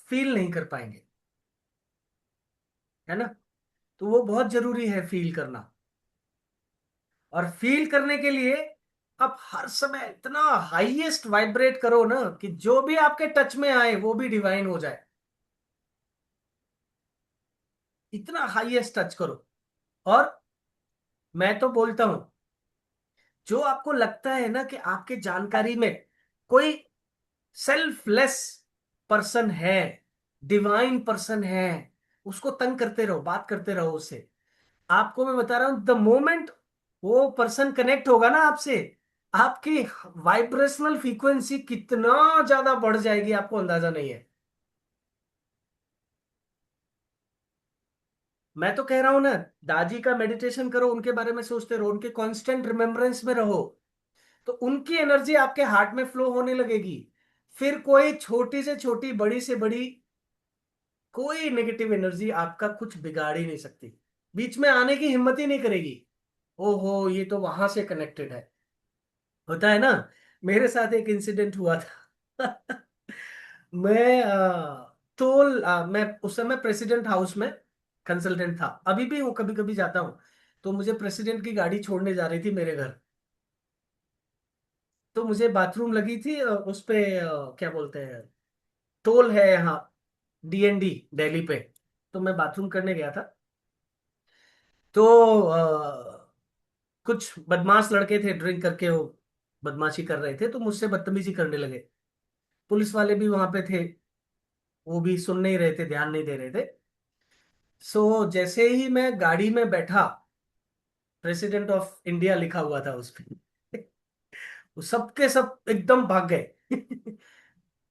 फील नहीं कर पाएंगे, है ना। तो वो बहुत जरूरी है फील करना। और फील करने के लिए आप हर समय इतना हाईएस्ट वाइब्रेट करो ना, कि जो भी आपके टच में आए वो भी डिवाइन हो जाए। इतना हाईएस्ट टच करो। और मैं तो बोलता हूं, जो आपको लगता है ना कि आपके जानकारी में कोई सेल्फलेस पर्सन है, डिवाइन पर्सन है, उसको तंग करते रहो, बात करते रहो उससे। आपको मैं बता रहा हूं, द मोमेंट वो पर्सन कनेक्ट होगा ना आपसे, आपकी वाइब्रेशनल फ्रीक्वेंसी कितना ज्यादा बढ़ जाएगी, आपको अंदाजा नहीं है। मैं तो कह रहा हूं ना, दादी का मेडिटेशन करो, उनके बारे में सोचते रहो, उनके कांस्टेंट रिमेम्बरेंस में रहो, तो उनकी एनर्जी आपके हार्ट में फ्लो होने लगेगी। फिर कोई छोटी से छोटी, बड़ी से बड़ी, कोई नेगेटिव एनर्जी आपका कुछ बिगाड़ ही नहीं सकती, बीच में आने की हिम्मत ही नहीं करेगी। ओहो, ये तो वहां से कनेक्टेड है। होता है ना। मेरे साथ एक इंसिडेंट हुआ था। मैं मैं उस समय प्रेसिडेंट हाउस में कंसल्टेंट था, अभी भी हूँ, कभी कभी जाता हूँ। तो मुझे प्रेसिडेंट की गाड़ी छोड़ने जा रही थी मेरे घर। तो मुझे बाथरूम लगी थी उस पे, क्या बोलते हैं, टोल है यहाँ, डीएनडी, दिल्ली पे। तो मैं बाथरूम करने गया था। तो कुछ बदमाश लड़के थे, ड्रिंक करके वो बदमाशी कर रहे थे, तो मुझसे बदतमीजी करने लगे। पुलिस वाले भी वहां पे थे, वो भी सुन नहीं रहे थे, ध्यान नहीं दे रहे थे। सो जैसे ही मैं गाड़ी में बैठा, प्रेसिडेंट ऑफ इंडिया लिखा हुआ था उस पे। वो सबके सब एकदम भाग गए।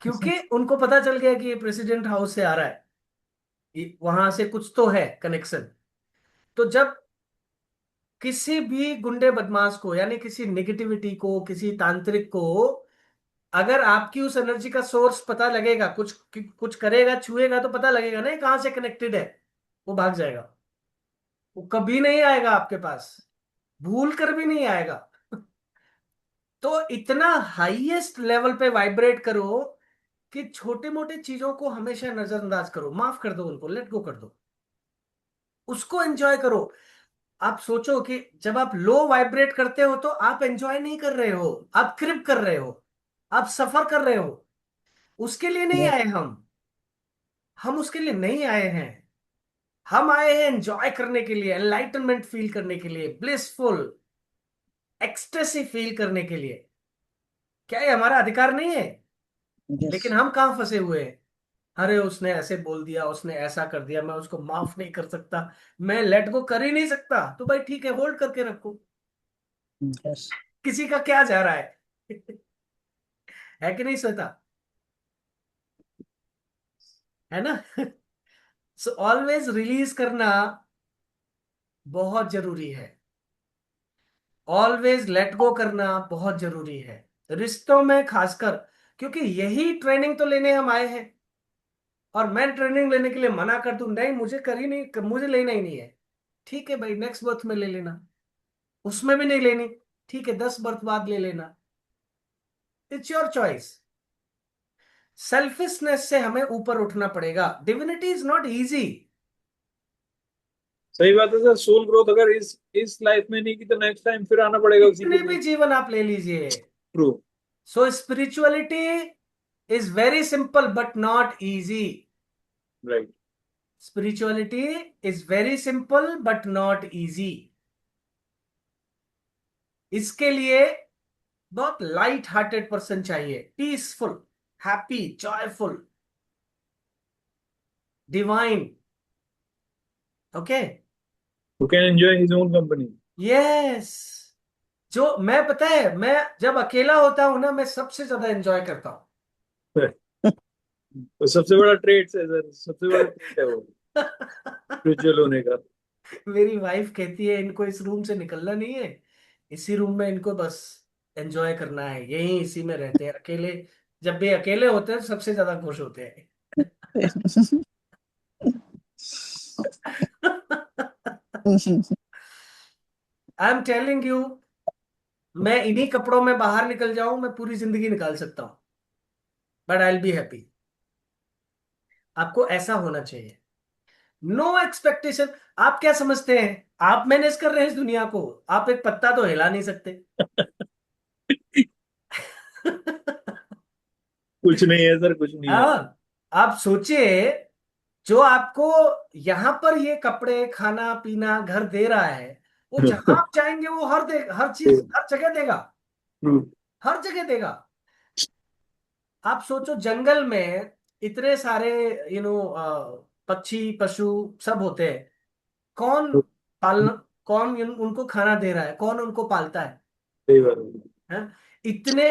क्योंकि उनको पता चल गया कि ये प्रेसिडेंट हाउस से आ रहा है, वहां से कुछ तो है कनेक्शन। तो जब किसी भी गुंडे बदमाश को, यानी किसी नेगेटिविटी को, किसी तांत्रिक को, अगर आपकी उस एनर्जी का सोर्स पता लगेगा, कुछ कुछ करेगा, छुएगा, तो पता लगेगा ना ये कहाँ से कनेक्टेड है, वो भाग जाएगा। वो कभी नहीं आएगा आपके पास, भूल कर भी नहीं आएगा। तो इतना हाईएस्ट लेवल पे वाइब्रेट करो कि छोटे मोटे चीजों को हमेशा नजरअंदाज करो, माफ कर दो उनको, लेट गो कर दो, उसको एंजॉय करो। आप सोचो कि जब आप लो वाइब्रेट करते हो तो आप एंजॉय नहीं कर रहे हो, आप क्रिप कर रहे हो, आप सफर कर रहे हो। उसके लिए नहीं Yes. आए हम उसके लिए नहीं आए हैं। हम आए हैं एंजॉय करने के लिए, एनलाइटनमेंट फील करने के लिए, ब्लिसफुल एक्सटेसी फील करने के लिए। क्या ये हमारा अधिकार नहीं है? लेकिन Yes. हम कहाँ फंसे हुए हैं। अरे उसने ऐसे बोल दिया, उसने ऐसा कर दिया, मैं उसको माफ नहीं कर सकता, मैं लेट गो कर ही नहीं सकता, तो भाई ठीक है, होल्ड करके रखो। Yes. किसी का क्या जा रहा है? है कि नहीं श्वेता? है ना। सो ऑलवेज रिलीज करना बहुत जरूरी है। ऑलवेज लेट गो करना बहुत जरूरी है, रिश्तों में खासकर। क्योंकि यही ट्रेनिंग तो लेने हम आए हैं। और मैं ट्रेनिंग लेने के लिए मना कर दूं, नहीं मुझे कर ही नहीं, मुझे लेना ही नहीं है, ठीक है भाई, नेक्स्ट बर्थ में ले लेना। उसमें भी नहीं लेनी, ठीक है, 10 बर्थ बाद ले लेना। It's your choice. सेल्फिशनेस से हमें ऊपर उठना पड़ेगा। Divinity is not easy. सही बात है सर। सोल ग्रोथ अगर इस लाइफ में नहीं की तो नेक्स्ट टाइम फिर आना पड़ेगा उसी कितने के भी लिए। जीवन आप ले लीजिए, true. So spirituality is very simple but not easy. Right. Spirituality is very simple but not easy. इसके लिए बहुत लाइट हार्टेड पर्सन चाहिए, peaceful, happy, joyful, divine. Okay. Who can enjoy his own company. Yes. जो मैं, पता है, मैं जब अकेला होता हूं ना, मैं सबसे ज्यादा एंजॉय करता तो सबसे बड़ा ट्रेट है सर, सबसे बड़ा ट्रेट है वो हूँ. स्पिरिचुअल होने का। मेरी वाइफ कहती है इनको इस रूम से निकलना नहीं है, इसी रूम में इनको बस एंजॉय करना है, यही इसी में रहते हैं अकेले. जब भी अकेले होते हैं सबसे ज्यादा खुश होते हैं. आई एम टेलिंग यू, मैं इन्हीं कपड़ों में बाहर निकल जाऊं, मैं पूरी जिंदगी निकाल सकता हूं, but I will be happy. आपको ऐसा होना चाहिए. No expectation. आप क्या समझते हैं आप मैनेज कर रहे हैं इस दुनिया को? आप एक पत्ता तो हिला नहीं सकते. कुछ नहीं है सर, कुछ नहीं है। हाँ. आप सोचिए, जो आपको यहां पर ये कपड़े, खाना पीना, घर दे रहा है, वो जहां आप चाहेंगे वो हर चीज हर जगह देगा. ट्रू। हर जगह देगा. आप सोचो, जंगल में इतने सारे पक्षी पशु सब होते हैं. कौन पालना, कौन उनको खाना दे रहा है, कौन उनको पालता सही बात है। है? इतने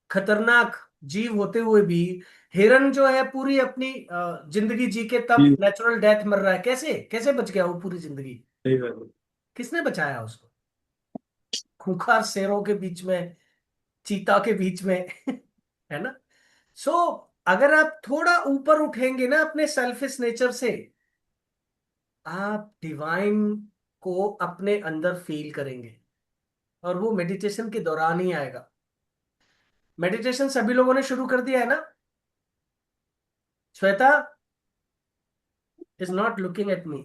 खतरनाक जीव होते हुए भी हिरन जो है पूरी अपनी जिंदगी जी के तब जी, नेचुरल डेथ मर रहा है. कैसे कैसे बच गया वो पूरी जिंदगी? सही बात है। किसने बचाया उसको? खूंखार शेरों के बीच में, चीता के बीच में. है ना? सो अगर आप थोड़ा ऊपर उठेंगे ना अपने सेल्फिश नेचर से, आप डिवाइन को अपने अंदर फील करेंगे. और वो मेडिटेशन के दौरान ही आएगा. मेडिटेशन सभी लोगों ने शुरू कर दिया है ना? Shweta is not looking at me.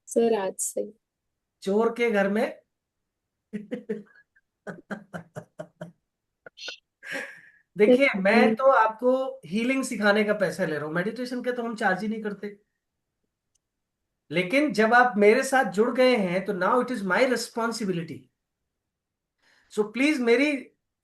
Sir आज से। चोर के घर में. सर देखिए, मैं तो आपको हीलिंग सिखाने का पैसा ले रहा हूँ, मेडिटेशन के तो हम चार्ज ही नहीं करते. लेकिन जब आप मेरे साथ जुड़ गए हैं तो now it is my responsibility. So please, मेरी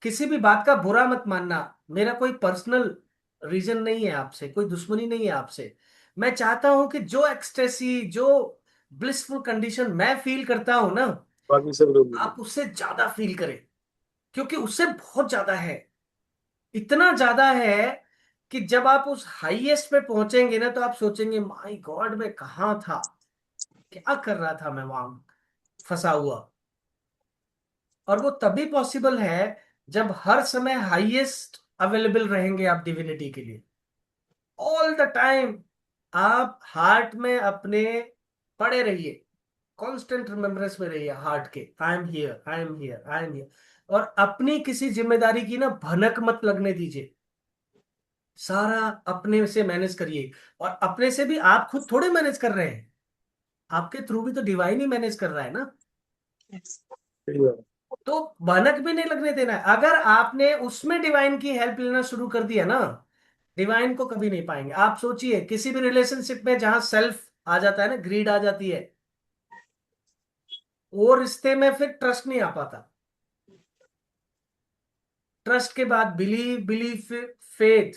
किसी भी बात का बुरा मत मानना. मेरा कोई पर्सनल रीजन नहीं है आपसे, कोई दुश्मनी नहीं है आपसे. मैं चाहता हूं कि जो एक्सटेसी, जो ब्लिसफुल कंडीशन मैं फील करता हूं ना, बाकी सब लोग भी। आप उससे ज्यादा फील करें. क्योंकि उससे बहुत ज्यादा है. इतना ज्यादा है कि जब आप उस हाईएस्ट पे पहुंचेंगे ना, तो आप सोचेंगे माय गॉड, मैं कहाँ था, क्या कर रहा था मैं वहां फंसा हुआ. और वो तभी पॉसिबल है जब हर समय हाईएस्ट अवेलेबल रहेंगे आप डिविनिटी के लिए, ऑल द टाइम. आप हार्ट में अपने पड़े रहिए, कांस्टेंट रिमेम्बरेंस में रहिए हार्ट के, I am here, I am here, I am here. और अपनी किसी जिम्मेदारी की ना भनक मत लगने दीजिए. सारा अपने से मैनेज करिए. और अपने से भी आप खुद थोड़े मैनेज कर रहे हैं, आपके थ्रू भी तो डिवाइन ही मैनेज कर रहा है ना. सही बात है। तो भनक भी नहीं लगने देना है. अगर आपने उसमें डिवाइन की हेल्प लेना शुरू कर दिया ना, डिवाइन को कभी नहीं पाएंगे. आप सोचिए, किसी भी रिलेशनशिप में जहां सेल्फ आ जाता है ना, ग्रीड आ जाती है, वो रिश्ते में फिर ट्रस्ट नहीं आ पाता. ट्रस्ट के बाद बिलीव, बिलीव फेथ.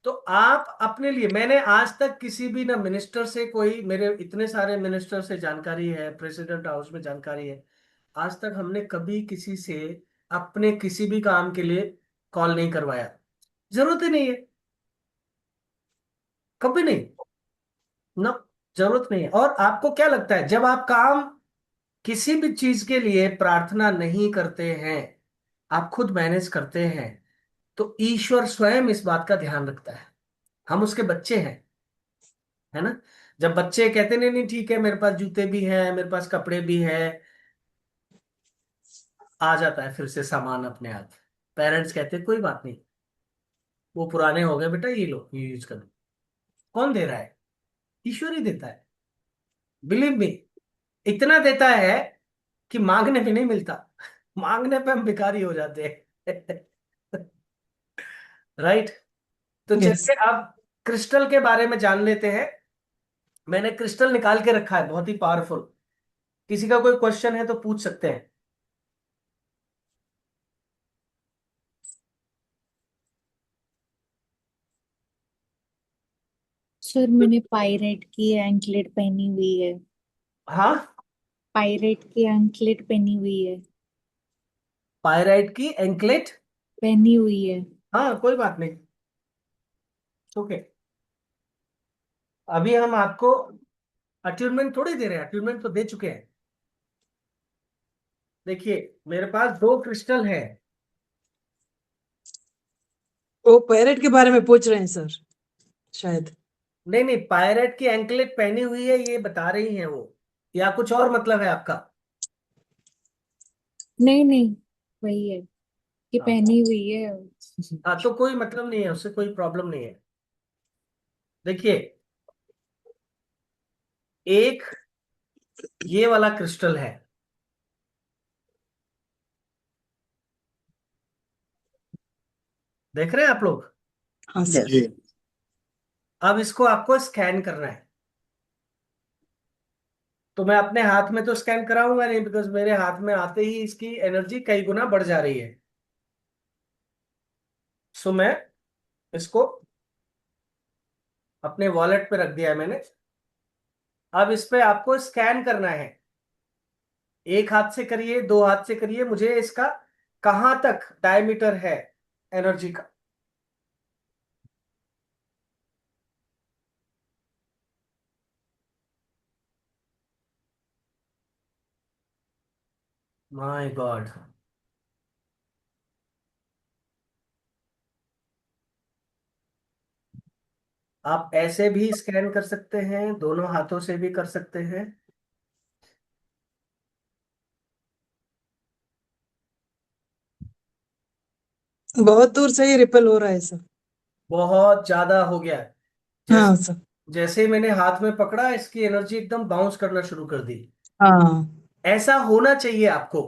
तो आप अपने लिए, मैंने आज तक किसी भी ना मिनिस्टर से, कोई मेरे इतने सारे मिनिस्टर से जानकारी है, प्रेसिडेंट हाउस में जानकारी है, आज तक हमने कभी किसी से अपने किसी भी काम के लिए कॉल नहीं करवाया. जरूरत ही नहीं है, कभी नहीं. ना, जरूरत नहीं है. और आपको क्या लगता है, जब आप काम, किसी भी चीज के लिए प्रार्थना नहीं करते हैं, आप खुद मैनेज करते हैं, तो ईश्वर स्वयं इस बात का ध्यान रखता है. हम उसके बच्चे हैं, है ना? जब बच्चे कहते नहीं नहीं ठीक है, मेरे पास जूते भी हैं, मेरे पास कपड़े भी हैं, आ जाता है फिर से सामान अपने आप. पेरेंट्स कहते हैं कोई बात नहीं, वो पुराने हो गए बेटा, ये लो, ये यूज करो. कौन दे रहा है? ईश्वर ही देता है. बिलीव मी, इतना देता है कि मांगने पे नहीं मिलता। मांगने पे हम भिखारी हो जाते हैं। राइट। तो यस। चलिए अब क्रिस्टल के बारे में जान लेते हैं। मैंने क्रिस्टल निकाल के रखा है, बहुत ही पावरफुल। किसी का कोई क्वेश्चन है तो पूछ सकते हैं। सर मैंने पायरेट की एंकलेट पहनी हुई है। हाँ, पायरेट की एंकलेट पहनी हुई है। पायराइट की एंकलेट। पहनी हुई है। हाँ, कोई बात नहीं। ओके। अभी हम आपको अट्यूनमेंट थोड़ी दे रहे हैं, अट्यूनमेंट तो दे चुके हैं। देखिए, मेरे पास दो क्रिस्टल है। वो पैरेट के बारे में पूछ रहे हैं सर, शायद। नहीं नहीं, पायरेट की एंकलेट पहनी हुई है ये बता रही हैं वो, या कुछ और मतलब है आपका? नहीं नहीं, वही है कि हाँ। पहनी हुई है। हाँ, तो कोई मतलब नहीं है, उससे कोई प्रॉब्लम नहीं है। देखिए, एक ये वाला क्रिस्टल है, देख रहे हैं आप लोग? हाँ सर। जी। अब इसको आपको स्कैन करना है। तो मैं अपने हाथ में तो स्कैन कराऊंगा नहीं, बिकॉज मेरे हाथ में आते ही इसकी एनर्जी कई गुना बढ़ जा रही है। सो मैं इसको अपने वॉलेट पे रख दिया है मैंने। अब इस पे आपको स्कैन करना है। एक हाथ से करिए, दो हाथ से करिए, मुझे इसका कहां तक डायमीटर है एनर्जी का। My God. आप ऐसे भी स्कैन कर सकते हैं, दोनों हाथों से भी कर सकते हैं। बहुत दूर से ही रिपल हो रहा है सर। बहुत ज्यादा हो गया है। जैसे हाँ सर। जैसे ही मैंने हाथ में पकड़ा, इसकी एनर्जी एकदम बाउंस करना शुरू कर दी। हाँ। ऐसा होना चाहिए आपको।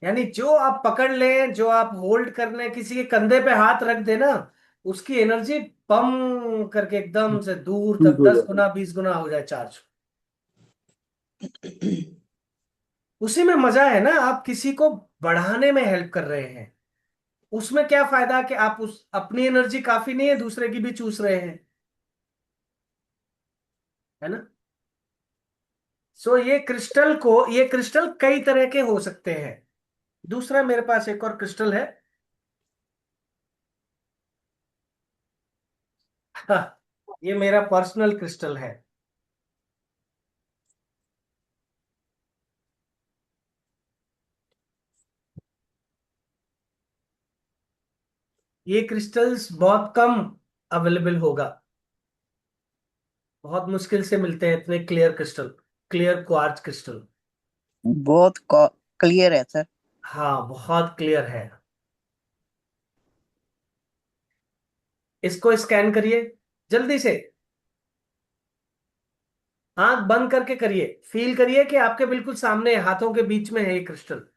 यानी जो आप पकड़ लें, जो आप होल्ड कर लें, किसी के कंधे पे हाथ रख देना, उसकी एनर्जी बम करके एकदम से दूर ठीक तक हो 10 गुना जाएगा। 20 गुना हो जाए चार्ज। उसी में मजा है ना, आप किसी को बढ़ाने में हेल्प कर रहे हैं। उसमें क्या फायदा कि आप उस अपनी एनर्जी काफी नहीं है, दूसरे की भी चूस रहे हैं, है ना? सो ये क्रिस्टल कई तरह के हो सकते हैं। दूसरा मेरे पास एक और क्रिस्टल है। हाँ, ये मेरा पर्सनल क्रिस्टल है। ये क्रिस्टल्स बहुत कम अवेलेबल होगा, बहुत मुश्किल से मिलते हैं इतने clear crystal, clear quartz crystal. बहुत क्लियर है सर। हाँ, बहुत क्लियर है। इसको स्कैन करिए जल्दी से। आंख बंद करके करिए, फील करिए कि आपके बिल्कुल सामने हाथों के बीच में है ये क्रिस्टल।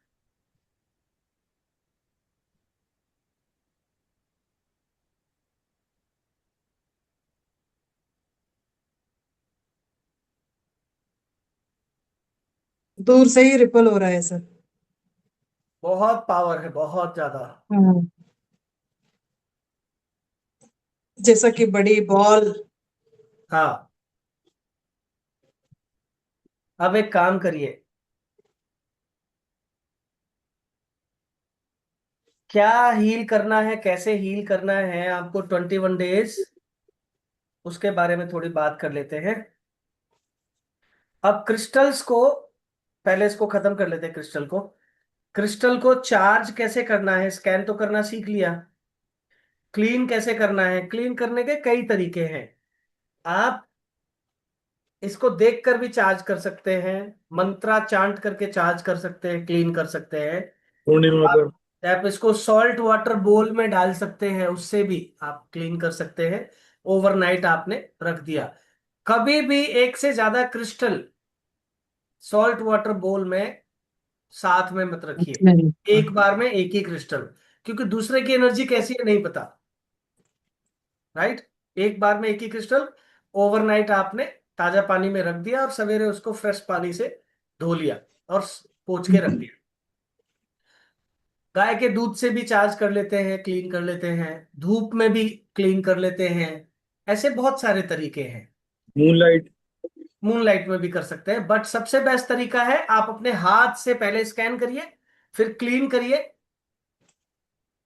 दूर से ही रिपल हो रहा है सर। बहुत पावर है, बहुत ज्यादा। हाँ। जैसा कि बड़ी बॉल। हाँ। अब एक काम करिए, क्या हील करना है, कैसे हील करना है आपको 21 डेज, उसके बारे में थोड़ी बात कर लेते हैं। अब क्रिस्टल्स को, पहले इसको खत्म कर लेते हैं क्रिस्टल को। क्रिस्टल को चार्ज कैसे करना है, स्कैन तो करना सीख लिया। क्लीन कैसे करना है, क्लीन करने के कई तरीके हैं। आप इसको देखकर भी चार्ज कर सकते हैं, मंत्रा चांट करके चार्ज कर सकते हैं, क्लीन कर सकते हैं। पूर्णिमा का। आप आप इसको सॉल्ट वाटर बोल में डाल सकते हैं, उससे भी आप क्लीन कर सकते हैं। ओवरनाइट आपने रख दिया। कभी भी एक से ज्यादा क्रिस्टल सॉल्ट वाटर बोल में साथ में मत रखिए, नहीं, एक बार में एक ही क्रिस्टल, क्योंकि दूसरे की एनर्जी कैसी है नहीं पता, राइट। एक बार में एक ही क्रिस्टल, ओवरनाइट आपने ताजा पानी में रख दिया और सवेरे उसको फ्रेश पानी से धो लिया और पोंछ के रख दिया। गाय के दूध से भी चार्ज कर लेते हैं, क्लीन कर लेते हैं, धूप में भी क्लीन कर लेते हैं, ऐसे बहुत सारे तरीके हैं। मूनलाइट। मूनलाइट में भी कर सकते हैं, बट सबसे बेस्ट तरीका है आप अपने हाथ से पहले स्कैन करिए, फिर क्लीन करिए,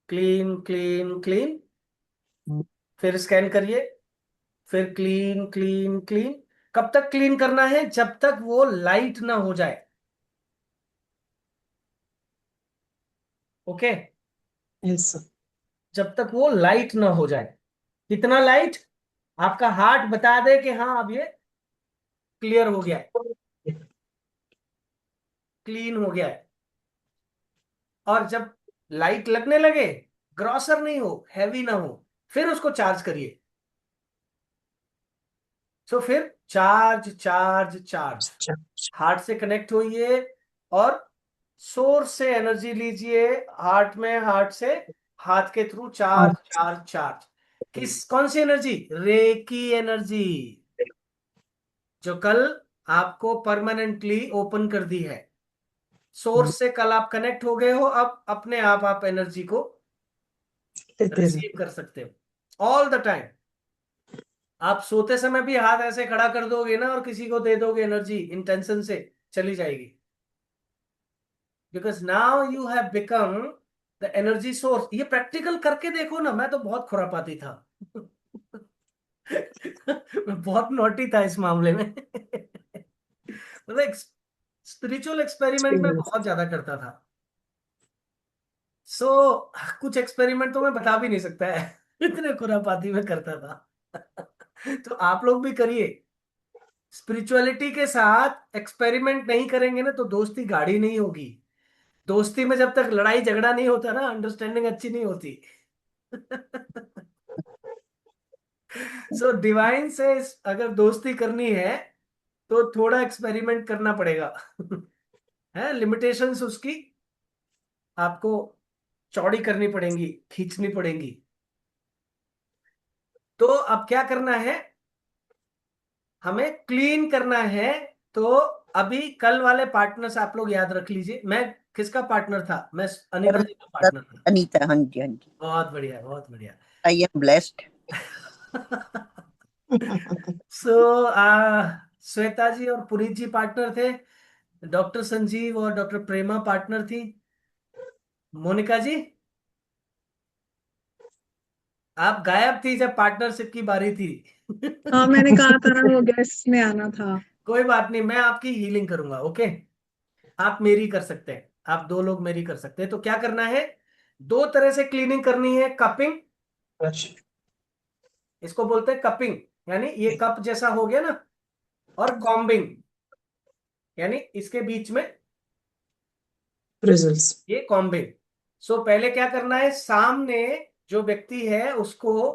क्लीन क्लीन क्लीन, फिर स्कैन करिए, फिर क्लीन क्लीन क्लीन। कब तक क्लीन करना है? जब तक वो लाइट ना हो जाए। Okay, yes sir. जब तक वो लाइट ना हो जाए। कितना लाइट? आपका हार्ट बता दे कि हाँ अब ये क्लियर हो गया है, क्लीन हो गया है। और जब लाइट लगने लगे, ग्रॉसर नहीं हो, हैवी ना हो, फिर उसको चार्ज करिए। सो फिर चार्ज चार्ज चार्ज, हार्ट से कनेक्ट होइए और सोर्स से एनर्जी लीजिए, हार्ट में, हार्ट से हाथ के थ्रू चार्ज चार्ज चार्ज। कौन सी एनर्जी? रेकी एनर्जी, जो कल आपको परमानेंटली ओपन कर दी है। सोर्स से कल आप कनेक्ट हो गए हो, अब अपने आप एनर्जी को लेते रहे। रिसीव कर सकते हो ऑल द टाइम। आप सोते समय भी हाथ ऐसे खड़ा कर दोगे ना और किसी को दे दोगे एनर्जी इंटेंशन से, चली जाएगी। Because now you have become the energy source. ये प्रैक्टिकल करके देखो ना, मैं तो बहुत खुरापाती था। मैं बहुत नोटी था इस मामले में। मतलब स्पिरिचुअल एक्सपेरिमेंट में बहुत ज्यादा करता था। सो कुछ एक्सपेरिमेंट तो मैं बता भी नहीं सकता है, इतने खुरापाती में करता था। तो आप लोग भी करिए। स्पिरिचुअलिटी के साथ एक्सपेरिमेंट नहीं करेंगे ना तो दोस्ती गाढ़ी नहीं होगी। दोस्ती में जब तक लड़ाई झगड़ा नहीं होता ना, अंडरस्टैंडिंग अच्छी नहीं होती। सो डिवाइन से अगर दोस्ती करनी है तो थोड़ा एक्सपेरिमेंट करना पड़ेगा। है, लिमिटेशंस उसकी आपको चौड़ी करनी पड़ेंगी, खींचनी पड़ेंगी। तो अब क्या करना है? हमें क्लीन करना है। तो अभी कल वाले पार्टनर्स आप लोग याद रख लीजिए। मैं किसका पार्टनर था? मैं सर अनीता जी का सर, पार्टनर था। अनीता, हाँ जी हाँ जी। बहुत बढ़िया, बहुत बढ़िया। I am blessed. So Shweta ji और पुनीत जी पार्टनर थे, डॉक्टर संजीव और डॉक्टर प्रेमा पार्टनर थी। मोनिका जी, आप गायब थी जब पार्टनरशिप की बारी थी। हाँ मैंने कहा था ना वो गेस्ट में आना था। कोई बात नहीं, मैं आपकी हीलिंग करूंगा। ओके, आप मेरी कर सकते हैं, आप दो लोग मेरी कर सकते हैं। तो क्या करना है? दो तरह से क्लीनिंग करनी है। कपिंग, इसको बोलते हैं कपिंग, यानी ये कप जैसा हो गया ना। और कॉम्बिंग, यानी इसके बीच में रिजल्ट्स। ये कॉम्बिंग। सो पहले क्या करना है? सामने जो व्यक्ति है उसको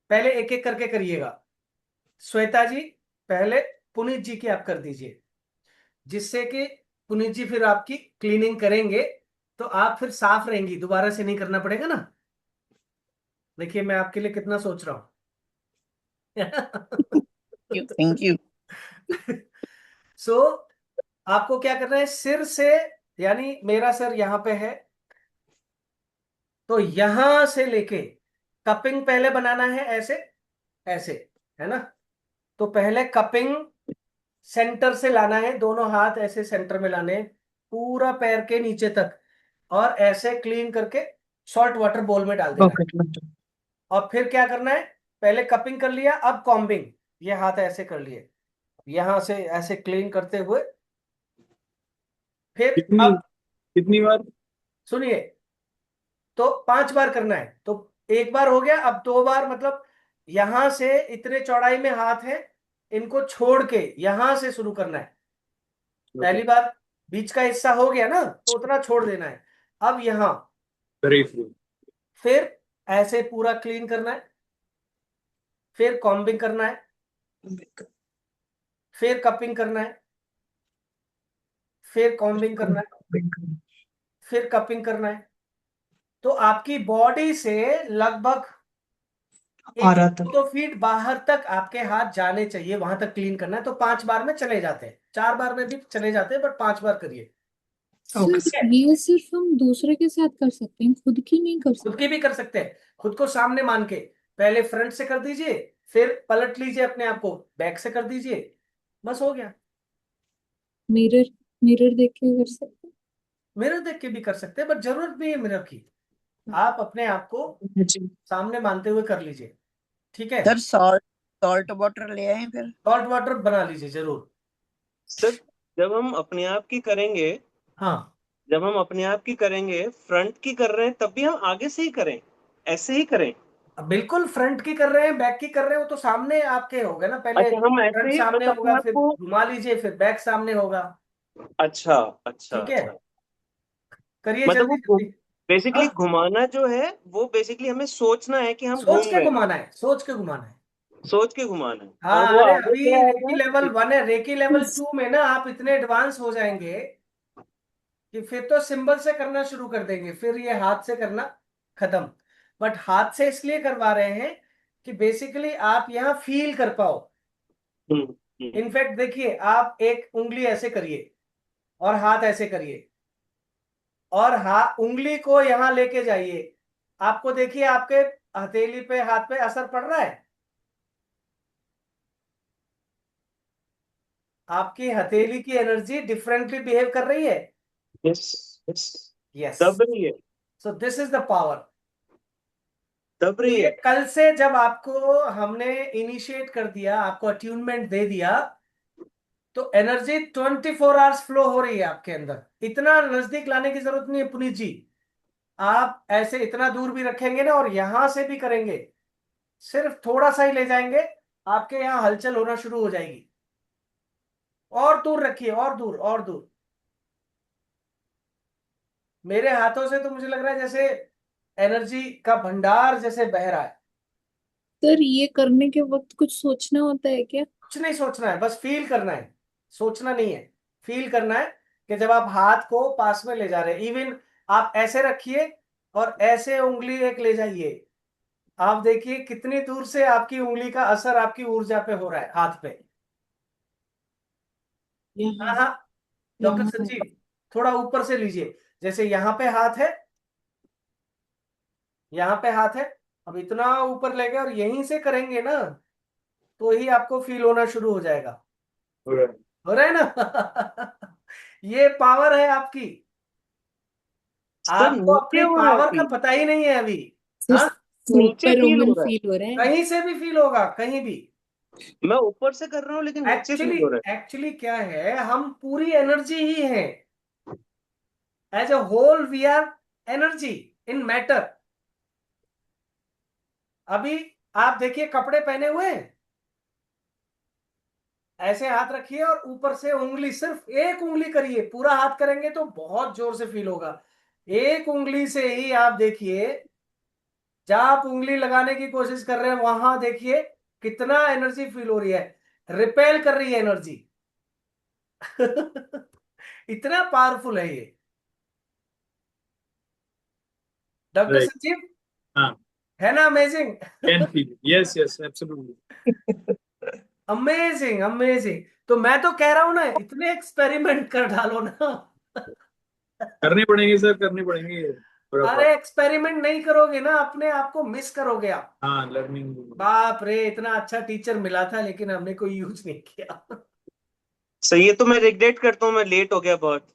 पहले एक एक करके करिएगा। श्वेता जी पहले, पुनीत जी की आप कर दीजिए, जिससे कि पुनीत जी फिर आपकी क्लीनिंग करेंगे तो आप फिर साफ रहेंगी, दोबारा से नहीं करना पड़ेगा ना। देखिए मैं आपके लिए कितना सोच रहा हूं। Thank you. सो आपको क्या करना है? सिर से, यानी मेरा सर यहां पे है, तो यहां से लेके कपिंग पहले बनाना है, ऐसे ऐसे, है ना। तो पहले कपिंग सेंटर से लाना है, दोनों हाथ ऐसे सेंटर में लाने हैं, पूरा पैर के नीचे तक, और ऐसे क्लीन करके सॉल्ट वाटर बोल में डाल देना है। पॉकेट। और फिर क्या करना है? पहले कपिंग कर लिया, अब कॉम्बिंग। ये हाथ ऐसे कर लिए, यहां से ऐसे क्लीन करते हुए, फिर कितनी अब कितनी बार? सुनिए, तो 5 बार करना है। तो एक बार हो गया, अब 2 बार, मतलब यहां से इतने चौड़ाई में हाथ है, इनको छोड़ के यहां से शुरू करना है। ओके। पहली बार बीच का हिस्सा हो गया ना, तो उतना छोड़ देना है। अब यहां वेरी फ्री। फिर ऐसे पूरा क्लीन करना है, फिर कॉम्बिंग करना है, फिर कपिंग करना है, फिर कॉम्बिंग करना है, फिर कपिंग करना है। तो आपकी बॉडी से लगभग आ एक रहा एक था। 2 फीट बाहर तक आपके हाथ जाने चाहिए, वहां तक क्लीन करना है। तो 5 बार में चले जाते हैं, 4 बार में भी चले जाते हैं, बट 5 बार करिए। ओके सिर्फ ठीक है। ये सिर्फ हम दूसरे के साथ कर सकते हैं, खुद की नहीं कर खुद सकते? की भी कर सकते हैं। खुद को सामने मान के पहले फ्रंट से कर दीजिए, फिर पलट लीजिए अपने आप को, बैक से कर दीजिए, बस हो गया। मिरर मिरर देख के कर सकते मिरर देख के भी कर सकते हैं, बट जरूरत नहीं है मिरर की। हैं? आप अपने आप को जी। सामने मानते हुए कर लीजिए। ठीक है। सर सॉल्ट सॉल्ट वाटर ले आए फिर। सॉल्ट वाटर बना लीजिए जरूर। सर जब हम अपने आप की करेंगे, हाँ, जब हम अपने आप की करेंगे, फ्रंट की कर रहे हैं तब भी हम आगे से ही करें, ऐसे ही करें। अब बिल्कुल फ्रंट की कर रहे हैं, बैक की कर रहे हैं, वो तो सामने आपके हो गए ना। पहले अच्छा, हम फ्रंट ऐसे ही सामने बस अपने होगा, आप फिर को। घुमा लीजिए, फिर बैक सामने होगा। अच्छा अच्छा ठीक है, अच्छा। करिए मतलब जल्दी वो जल्दी। बेसिकली हाँ, घुमाना जो है वो बेसिकली हमें सोचना है कि हम सोच घूम के रहे हैं, घुमाना है, सोच के घुमाना है। सोच के घुमाना है, और हाँ, वो अरे आगे अभी से रेकी आएगा। लेवल 1 है, रेकी लेवल 2 में ना आप इतने एडवांस हो जाएंगे कि फिर तो सिंबल से करना शुरू कर देंगे, फिर ये हाथ से करना खत्म। बट हाथ से इसलिए करवा रहे हैं कि बेसिकली आप यहाँ फील कर पाओ। हम्म, हम्म। इनफैक्ट देखिए, आप एक उंगली ऐसे करिए और हाथ ऐसे करिए, और उंगली को यहाँ लेके जाइए। आपको देखिए आपके हथेली पे, हाथ पे असर पड़ रहा है? आपकी हथेली की एनर्जी डिफरेंटली बिहेव कर रही है। Yes yes. यस। दब रही है, so this is the power. दब तो रही ये है। कल से जब आपको हमने इनिशिएट कर दिया, आपको अट्यूनमेंट दे दिया, तो एनर्जी 24 आवर्स फ्लो हो रही है आपके अंदर। इतना नजदीक लाने की जरूरत नहीं है पुनीत जी। आप ऐसे इतना दूर भी रखेंगे ना, और यहां से भी करेंगे, सिर्फ थोड़ा सा ही ले जाएंगे, आपके यहाँ हलचल होना शुरू हो जाएगी। और दूर रखिए, और दूर, और दूर। मेरे हाथों से तो मुझे लग रहा है जैसे एनर्जी का भंडार जैसे बह रहा है। सर ये करने के वक्त कुछ सोचना होता है क्या? कुछ नहीं सोचना है, बस फील करना है। सोचना नहीं है, फील करना है कि जब आप हाथ को पास में ले जा रहे हैं, इवन आप ऐसे रखिए और ऐसे उंगली एक ले जाइए। आप देखिए कितनी दूर से आपकी उंगली का असर आपकी ऊर्जा पे हो रहा है, हाथ पे। हाँ यहाँ हाँ, डॉक्टर यहाँ संजीव, थोड़ा ऊपर से लीजिए। जैसे यहाँ पे हाथ है, यहाँ पे हाथ है, अब इतना ऊपर ले गए और यहीं से करेंगे ना, तो ही आपको फील होना शुरू हो जाएगा। हो रहा है। हो रहा है ना? ये पावर है आपकी। सर आपको नीचे अपनी हो रहा है पावर का फील, पता ही नहीं है अभी। सिर्फ हाँ, नीचे सुपर फील हो वुमन रहा है। फील हो रहा है। कहीं से भी फील होगा, कहीं भी। मैं ऊपर से कर रहा हूँ लेकिन नीचे एक्चुअली फील हो रहा एक्चुअली क्या है, हम पूरी एनर्जी ही हैं। As a whole we are energy in matter. अभी आप देखिए, कपड़े पहने हुए हैं, ऐसे हाथ रखिए और ऊपर से उंगली, सिर्फ एक उंगली करिए। पूरा हाथ करेंगे तो बहुत जोर से फील होगा। एक उंगली से ही आप देखिए, जहां आप उंगली लगाने की कोशिश कर रहे हैं वहां देखिए कितना एनर्जी फील हो रही है, रिपेल कर रही है एनर्जी। इतना पावरफुल है ये, डॉक्टर राइट। संजीव। हाँ, है ना amazing? Can feel, yes yes absolutely. Amazing amazing. तो मैं तो कह रहा हूं ना, इतने एक्सपेरिमेंट कर डालो ना। करने पड़ेंगे सर, करने पड़ेंगे थोड़ा अरे बहुत। एक्सपेरिमेंट नहीं करोगे ना, अपने आप को मिस करोगे आप। हाँ, लर्निंग। बाप रे, इतना अच्छा टीचर मिला था लेकिन हमने कोई यूज नहीं किया। सही है। तो मैं रिग्रेट करता हूँ, मैं लेट हो गया बहुत।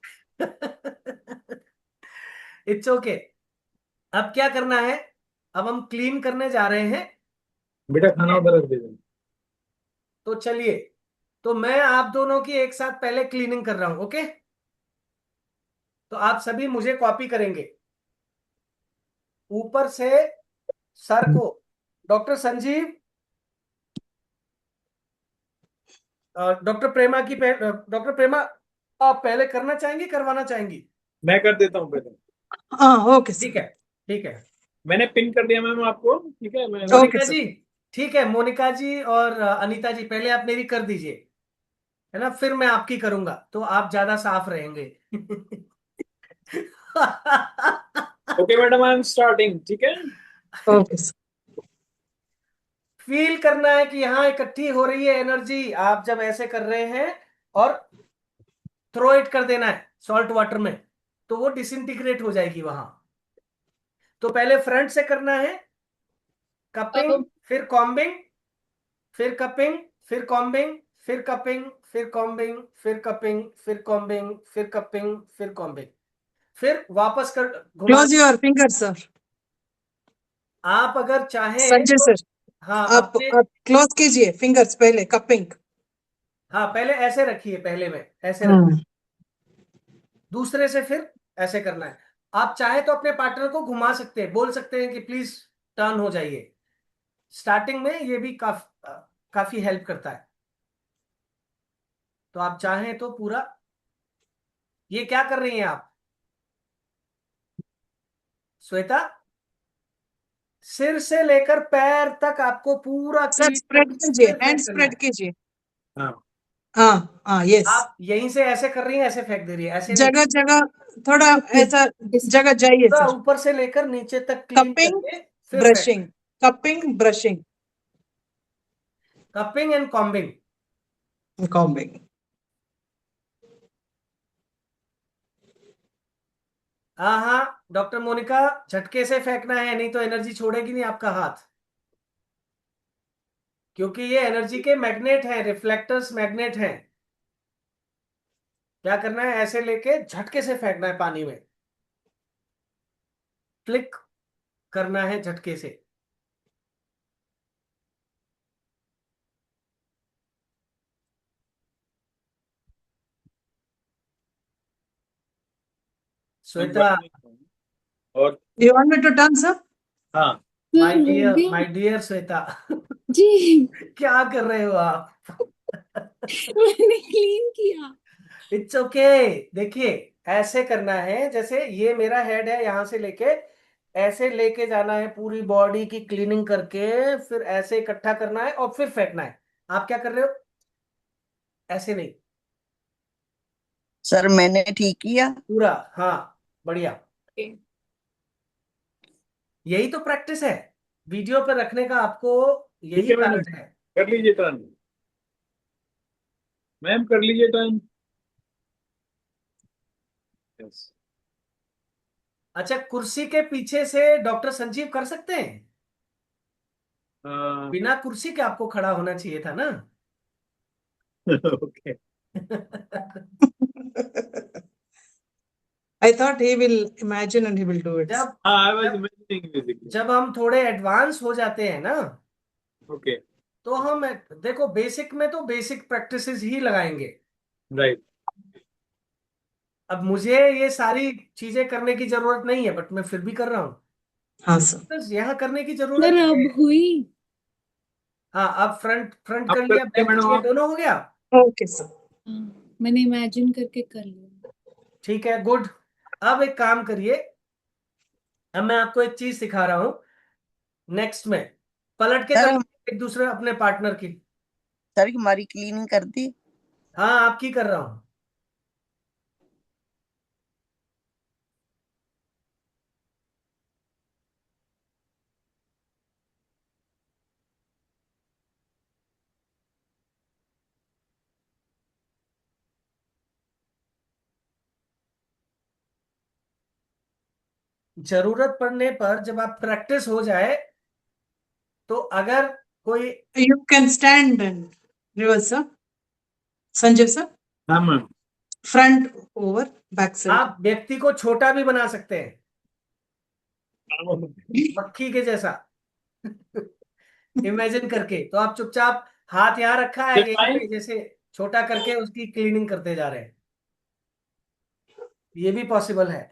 It's okay. अब क्या करना है, अब हम क्लीन करने जा रहे हैं। बेटा ठीक खाना है, उधर रख दे देना। तो चलिए, तो मैं आप दोनों की एक साथ पहले क्लीनिंग कर रहा हूं, ओके? तो आप सभी मुझे कॉपी करेंगे ऊपर से सर को। डॉक्टर संजीव, डॉक्टर प्रेमा की डॉक्टर प्रेमा, आप पहले करना चाहेंगी, करवाना चाहेंगी? मैं कर देता हूँ पहले। हाँ ओके ठीक सर। है, ठीक है। मैंने पिन कर दिया मैम आपको, ठीक है मैं। Okay Monika sir. जी, ठीक है, मोनिका जी और अनीता जी, पहले आप मेरी कर दीजिए, है ना, फिर मैं आपकी करूंगा तो आप ज्यादा साफ रहेंगे। Okay madam, I am starting, ठीक है। Okay, sir. फील करना है कि यहां इकट्ठी हो रही है एनर्जी। आप जब ऐसे कर रहे हैं और थ्रो इट कर देना है सॉल्ट वाटर में, तो वो डिसइंटीग्रेट हो जाएगी वहां। तो पहले फ्रंट से करना है, कपिंग, फिर कॉम्बिंग, फिर कपिंग, फिर कॉम्बिंग, फिर कपिंग, फिर कॉम्बिंग, फिर कपिंग, फिर कॉम्बिंग, फिर कपिंग, फिर कॉम्बिंग, फिर वापस कर घुमा। Close your fingers, sir. आप अगर चाहें संजय तो, सर, हाँ आप अपने, आप क्लोज कीजिए फिंगर्स पहले कपिंग. हाँ पहले ऐसे रखिए, पहले में ऐसे रखिए, हाँ. दूसरे से फिर ऐसे करना है। आप चाहे तो अपने पार्टनर को घुमा सकते हैं, बोल सकते हैं कि प्लीज टर्न हो जाइए। स्टार्टिंग में ये भी काफी हेल्प करता है। तो आप चाहें तो पूरा, ये क्या कर रही हैं आप श्वेता? सिर से लेकर पैर तक आपको पूरा सर क्लीन स्प्रेड करके कीजिए, फिर हैंड फेंक करना स्प्रेड है। कीजिए. हाँ, हाँ हाँ, यस. आप यहीं से ऐसे कर रही हैं, ऐसे फेंक दे रही है, ऐसे नहीं। जगह जगह थोड़ा ऐसा इस जगह जाइए पूरा सर. ऊपर से लेकर नीचे तक क्लीन कपिंग, करके फिर फेंकना ब्रशिंग, कपिंग, ब्रशिंग, है। Cupping and combing. कॉम्बिंग. हाँ हाँ डॉक्टर मोनिका, झटके से फेंकना है, नहीं तो एनर्जी छोड़ेगी नहीं आपका हाथ। क्योंकि ये एनर्जी के मैग्नेट हैं, रिफ्लेक्टर्स मैग्नेट हैं। क्या करना है, ऐसे लेके झटके से फेंकना है पानी में, क्लिक करना है झटके से। मैं श्वेता, कर देता हूँ। और you want me to turn sir? हाँ, माय सर हो डियर, गया माय डियर श्वेता, जी। क्या कर रहे हो आप? मैंने क्लीन किया। It's okay. देखिए, ऐसे करना है, जैसे ये मेरा हेड है, यहां से लेके ऐसे लेके जाना है, पूरी बॉडी की क्लीनिंग करके फिर ऐसे इकट्ठा करना है और फिर फेंकना है। आप क्या कर रहे हो, ऐसे नहीं, सर मैंने ठीक किया। पूरा, हाँ बढ़िया। यही तो प्रैक्टिस है, वीडियो पर रखने का आपको ठीक यही है मैडम, कारण है। कर लीजिए टर्न। मैम कर लीजिए टर्न। यस। अच्छा, कुर्सी के पीछे से डॉक्टर संजीव कर सकते हैं? बिना कुर्सी के आपको खड़ा होना चाहिए था ना। Okay. I thought he will imagine and he will do it. जब हाँ, आई वाज जब इमेजिनिंग बेसिकली। जब हम थोड़े एडवांस हो जाते हैं ना, ओके, तो हम, देखो बेसिक में तो बेसिक प्रैक्टिसेस ही लगाएंगे। राइट। अब मुझे ये सारी चीजें करने की जरूरत नहीं है, बट मैं फिर भी कर रहा हूँ। हाँ सर. बस यहाँ करने की सर जरूरत है। अब हुई। हाँ, अब फ्रंट फ्रंट आप कर कर लिया, लीजिए बैक कर मैडम लिया, आप। दोनों हो गया। Okay sir. मैंने इमेजिन करके कर लिया। ठीक है, गुड। अब एक काम करिए, अब मैं आपको एक चीज सिखा रहा हूँ। नेक्स्ट में पलट के सर कर एक दूसरे अपने पार्टनर की। सर हमारी क्लीनिंग कर दी। हाँ आपकी कर रहा हूँ। जरूरत पड़ने पर जब आप प्रैक्टिस हो जाए, तो अगर कोई, You can stand and reverse sir. Sanjay sir. हाँ ma'am. Front over, back side. आप व्यक्ति को छोटा भी बना सकते हैं, मक्खी के जैसा। इमेजिन करके, तो आप चुपचाप हाथ यहाँ रखा है यहीं फाइन। पे, जैसे छोटा करके उसकी क्लीनिंग करते जा रहे हैं। ये भी पॉसिबल है।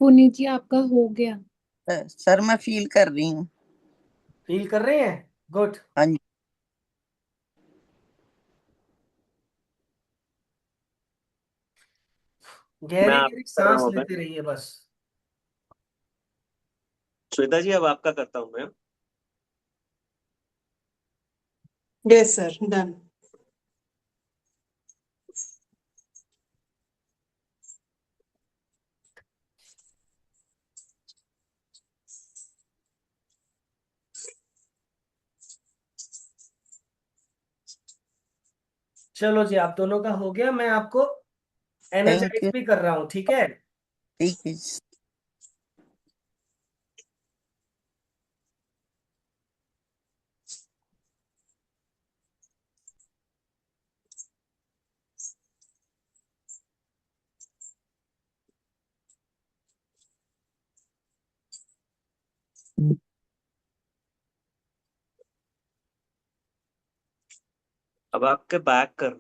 पुनीत जी आपका हो गया। सर मैं फील कर रही हूँ। फील कर रहे हैं, गुड। हाँ जी। मैं गहरी गहरी आपका कर रहा सांस हूँ मैं। लेते रहिए बस। श्वेता जी, अब आपका करता हूँ मैं। Yes sir, done. चलो जी, आप दोनों का हो गया। मैं आपको थैंक एनर्जाइज यू। भी कर रहा हूँ, ठीक है? ठीक है जी। अब आपके बैक कर।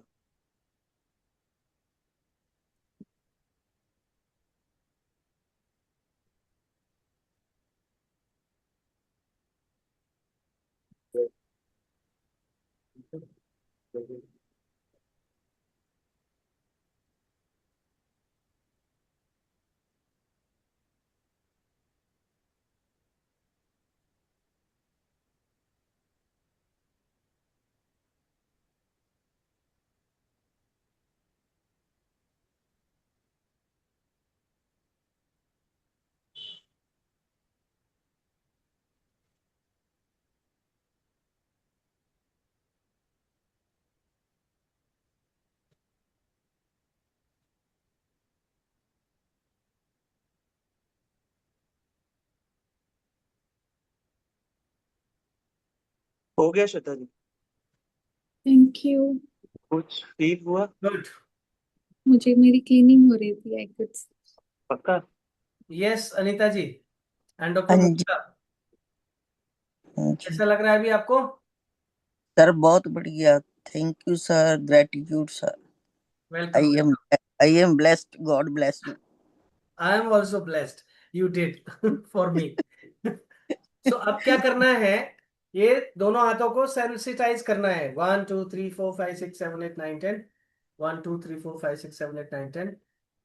हो गया श्वेता जी? Thank you. कुछ फील हुआ? गुड। मुझे मेरी क्लीनिंग हो रही थी, आई कुड। पक्का? Yes Anita ji and doctor हाँ जी। मोनिका, हाँ जी। कैसा लग रहा है अभी आपको? सर बहुत बढ़िया। Thank you sir, gratitude sir. Welcome I am welcome. I am blessed, God bless you. I am also blessed, you did for me. So अब क्या करना है, ये दोनों हाथों को सेंसिटाइज करना है। 1 2 3 4 5 6 7 8 9 10। 1 2 3 4 5 6 7 8 9 10।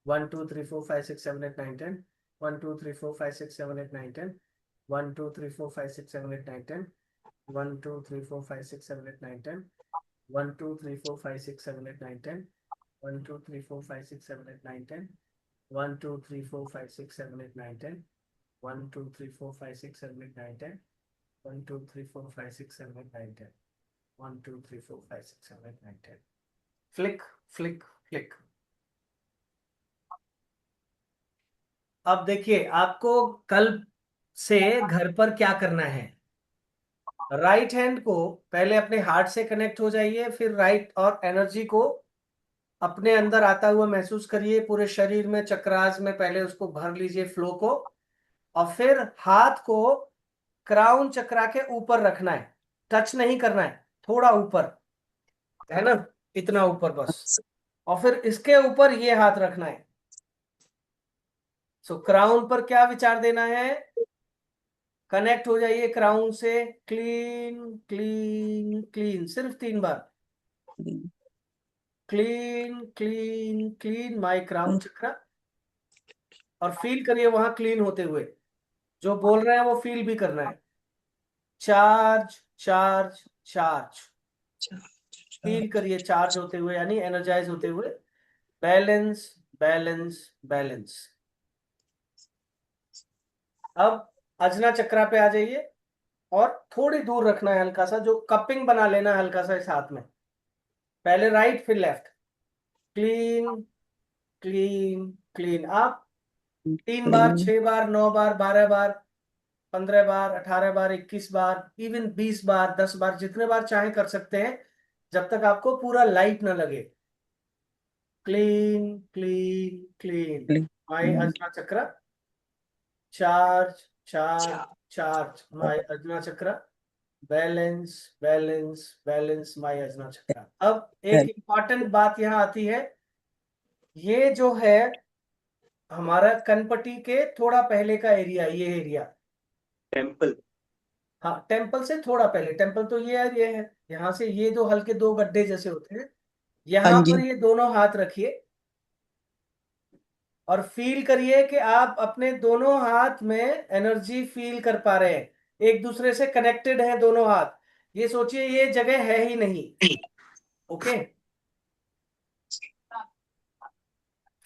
1 2 3 4 5 6 7 8 9 10। 1 2 3 4 5 6 7 8 9 10। 1 2 3 4 5 6 7 8 9 10। 1 2 3 4 5 6 7 8 9 10। 1 2 3 4 5 6 7 8 9 10. 1 2 3 4 5 6 7 8 9 10. 1 2 3 4 5 6 7 8 9 10. 1 2 3 4 5 6 7 8 9 10. 1 2 3 4 5 6 7 8 9 10. 1 2 3 4 5 6 7 8 9 10. Flick flick flick. अब देखिए आपको कल से घर पर क्या करना है। राइट हैंड को पहले अपने हार्ट से कनेक्ट हो जाइए, फिर राइट और एनर्जी को अपने अंदर आता हुआ महसूस करिए, पूरे शरीर में चक्रास में पहले उसको भर लीजिए फ्लो को। और फिर हाथ को क्राउन चक्रा के ऊपर रखना है, टच नहीं करना है, थोड़ा ऊपर, है ना, इतना ऊपर बस। और फिर इसके ऊपर ये हाथ रखना है। सो क्राउन पर क्या विचार देना है, कनेक्ट हो जाइए क्राउन से। क्लीन क्लीन क्लीन, सिर्फ 3 बार। Clean clean clean my crown chakra. और फील करिए वहां क्लीन होते हुए, जो बोल रहे हैं वो फील भी करना है। चार्ज चार्ज चार्ज, फील करिए चार्ज होते हुए, यानी एनर्जाइज होते हुए। Balance balance balance. अब अजना चक्रा पे आ जाइए और थोड़ी दूर रखना है, हल्का सा जो कपिंग बना लेना है हल्का सा इस हाथ में। पहले राइट फिर लेफ्ट। Clean clean clean. आप 3 बार, 6 बार, 9 बार, 12 बार, 15 बार, 18 बार, 21 बार, इवन 20 बार, 10 बार, जितने बार चाहे कर सकते हैं, जब तक आपको पूरा लाइट ना लगे। Clean clean clean my Ajna chakra. Charge charge charge my Ajna chakra. Balance balance balance my Ajna chakra. अब एक इंपॉर्टेंट बात यहाँ आती है, ये जो है हमारा कनपट्टी के थोड़ा पहले का एरिया, ये एरिया। टेम्पल। हाँ, टेम्पल से थोड़ा पहले। टेम्पल तो ये है, यहाँ से ये दो हल्के 2 गड्ढे जैसे होते हैं, हाँ यहाँ पर जी। ये दोनों हाथ रखिए और फील करिए कि आप अपने दोनों हाथ में एनर्जी फील कर पा रहे हैं, एक दूसरे से कनेक्टेड हैं दोनों हाथ। ये सोचिए ये जगह है ही नहीं। ओके,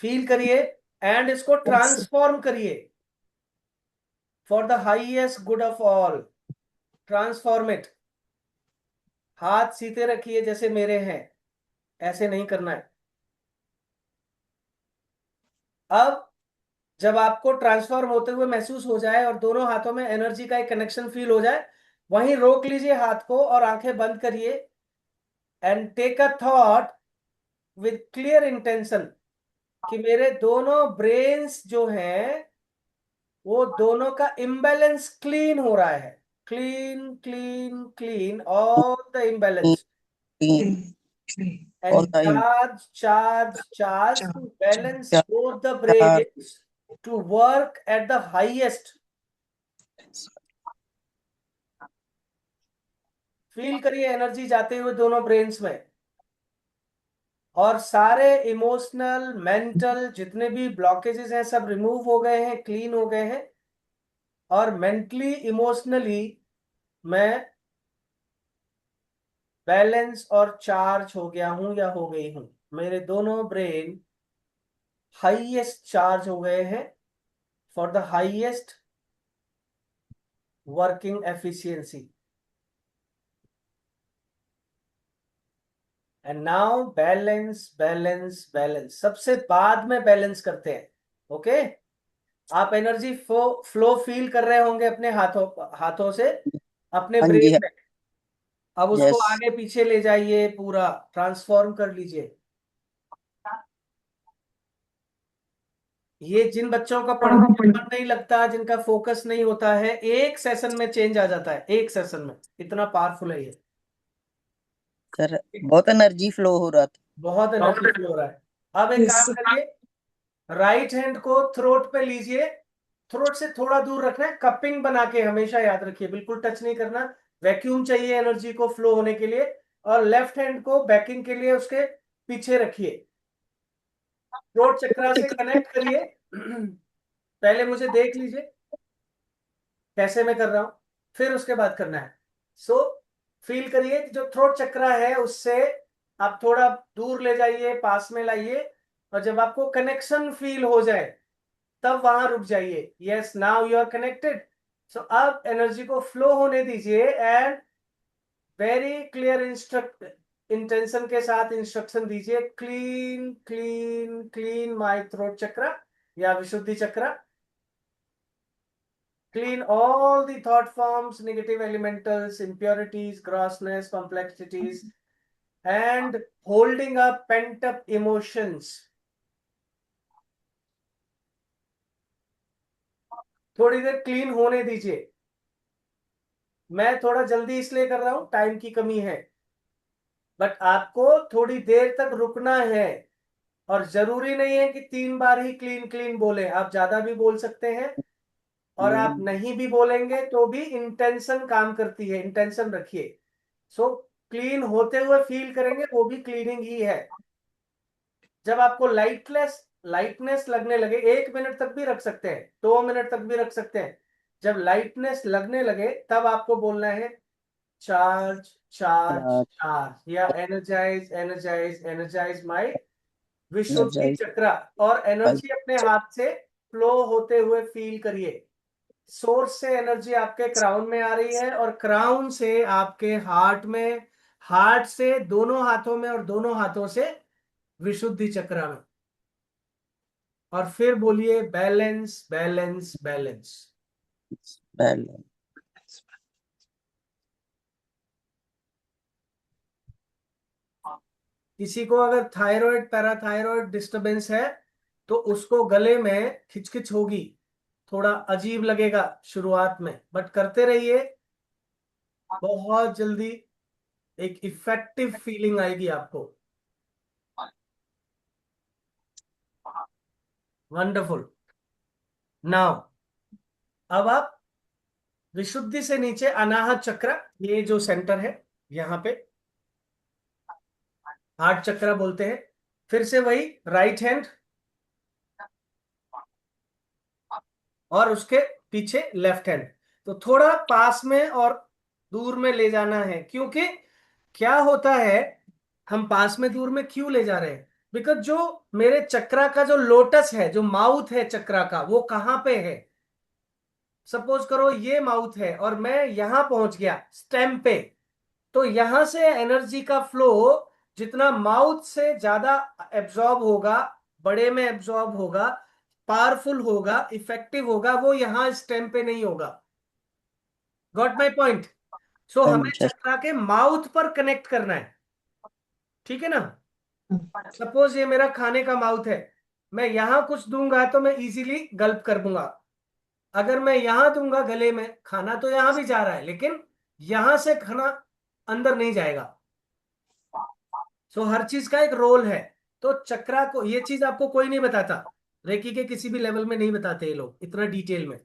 फील करिए एंड इसको ट्रांसफॉर्म करिए for the highest good of all. Transform it. हाथ सीधे रखिए जैसे मेरे हैं, ऐसे नहीं करना है। अब जब आपको ट्रांसफॉर्म होते हुए महसूस हो जाए और दोनों हाथों में एनर्जी का एक कनेक्शन फील हो जाए, वहीं रोक लीजिए हाथ को और आंखें बंद करिए and take a thought with clear intention कि मेरे दोनों ब्रेन्स जो हैं वो दोनों का इम्बैलेंस क्लीन हो रहा है। Clean clean clean all the imbalance all and the charge to balance both the charge. brains to work at the highest. Feel करिए एनर्जी जाते हुए दोनों ब्रेन्स में, और सारे इमोशनल मेंटल जितने भी ब्लॉकेजेस हैं सब रिमूव हो गए हैं, क्लीन हो गए हैं, और मेंटली इमोशनली मैं बैलेंस और चार्ज हो गया हूं या हो गई हूं। मेरे दोनों ब्रेन हाईएस्ट चार्ज हो गए हैं for the highest working efficiency. And now balance balance balance, सबसे बाद में बैलेंस करते हैं। ओके, आप एनर्जी फ्लो फील कर रहे होंगे अपने हाथों हाथों से अपने हाँ जी, ब्रेन में। अब उसको यस आगे पीछे ले जाइए, पूरा ट्रांसफॉर्म कर लीजिए। ये जिन बच्चों का पढ़ने में मन नहीं लगता, जिनका फोकस नहीं होता है, एक सेशन में चेंज आ जाता है, एक सेशन में। इतना पावरफुल है ये, सर, बहुत एनर्जी फ्लो हो रहा था। बहुत एनर्जी फ्लो हो रहा है। अब एक Yes, काम sir. करिए, राइट हैंड को थ्रोट पे लीजिए, थ्रोट से थोड़ा दूर रखना है, कपिंग बना के, हमेशा याद रखिए, बिल्कुल टच नहीं करना। वैक्यूम चाहिए एनर्जी को फ्लो होने के लिए। और लेफ्ट हैंड को बैकिंग के लिए उसके पीछे रखिए, थ्रोट चक्रा से कनेक्ट करिए। पहले मुझे देख लीजिए कैसे मैं कर रहा हूं, फिर उसके बाद करना है। सो फील करिए कि जो थ्रोट चक्रा है उससे आप थोड़ा दूर ले जाइए, पास में लाइए, और जब आपको कनेक्शन फील हो जाए तब वहां रुक जाइए। Yes, now you are connected. So अब एनर्जी को फ्लो होने दीजिए एंड वेरी क्लियर इंटेंशन के साथ इंस्ट्रक्शन दीजिए, clean clean clean my throat चक्र या विशुद्धि चक्र। Clean all the thought forms, negative elementals, impurities, grossness, complexities, and holding up pent up emotions. थोड़ी देर क्लीन होने दीजिए। मैं थोड़ा जल्दी इसलिए कर रहा हूं, टाइम की कमी है, बट आपको थोड़ी देर तक रुकना है। और जरूरी नहीं है कि 3 बार ही क्लीन क्लीन बोले, आप ज्यादा भी बोल सकते हैं, और आप नहीं भी बोलेंगे तो भी इंटेंशन काम करती है, इंटेंशन रखिए। सो क्लीन होते हुए फील करेंगे, वो भी क्लीनिंग ही है। जब आपको लाइटनेस लगने लगे, 1 मिनट तक भी रख सकते हैं, 2 मिनट तक भी रख सकते हैं, जब लाइटनेस लगने लगे तब आपको बोलना है चार्ज चार्ज चार्ज, या एनर्जाइज एनर्जाइज एनर्जाइज माई विशुद्धि एनर्जाइज चक्र। और एनर्जी अपने हाथ से फ्लो होते हुए फील करिए। सोर्स से एनर्जी आपके क्राउन में आ रही है और क्राउन से आपके हार्ट में, हार्ट से दोनों हाथों में और दोनों हाथों से विशुद्धि चक्र में। और फिर बोलिए बैलेंस बैलेंस बैलेंस। बैलेंस। किसी को अगर थायराइड पैराथायराइड डिस्टरबेंस है तो उसको गले में खिचखिच होगी, थोड़ा अजीब लगेगा शुरुआत में, बट करते रहिए, बहुत जल्दी एक इफेक्टिव फीलिंग आएगी आपको। वंडरफुल। नाउ अब आप विशुद्धि से नीचे अनाहत चक्र, ये जो सेंटर है यहाँ पे हार्ट चक्र बोलते हैं, फिर से वही राइट हैंड और उसके पीछे लेफ्ट हैंड, तो थोड़ा पास में और दूर में ले जाना है। क्योंकि क्या होता है, हम पास में दूर में क्यों ले जा रहे हैं, बिकॉज जो मेरे चक्रा का जो लोटस है, जो माउथ है चक्रा का, वो कहां पे है। सपोज करो ये माउथ है और मैं यहां पहुंच गया स्टेम पे, तो यहां से एनर्जी का फ्लो जितना माउथ से ज्यादा एब्जॉर्ब होगा, बड़े में एब्जॉर्ब होगा, पावरफुल होगा, इफेक्टिव होगा, वो यहां स्टेम पे नहीं होगा। Got my point? सो हाँ हमें जी सर। चक्रा के माउथ पर कनेक्ट करना है, ठीक है ना? सपोज ये मेरा खाने का माउथ है, मैं यहां कुछ दूंगा तो मैं इजीली गल्प कर दूंगा। अगर मैं यहां दूंगा गले में, खाना तो यहां भी जा रहा है, लेकिन यहां से खाना अंदर नहीं जाएगा। सो हर चीज का एक रोल है। तो चक्रा को, ये चीज आपको कोई नहीं बताता, रेकी के किसी भी लेवल में नहीं बताते ये लोग इतना डिटेल में।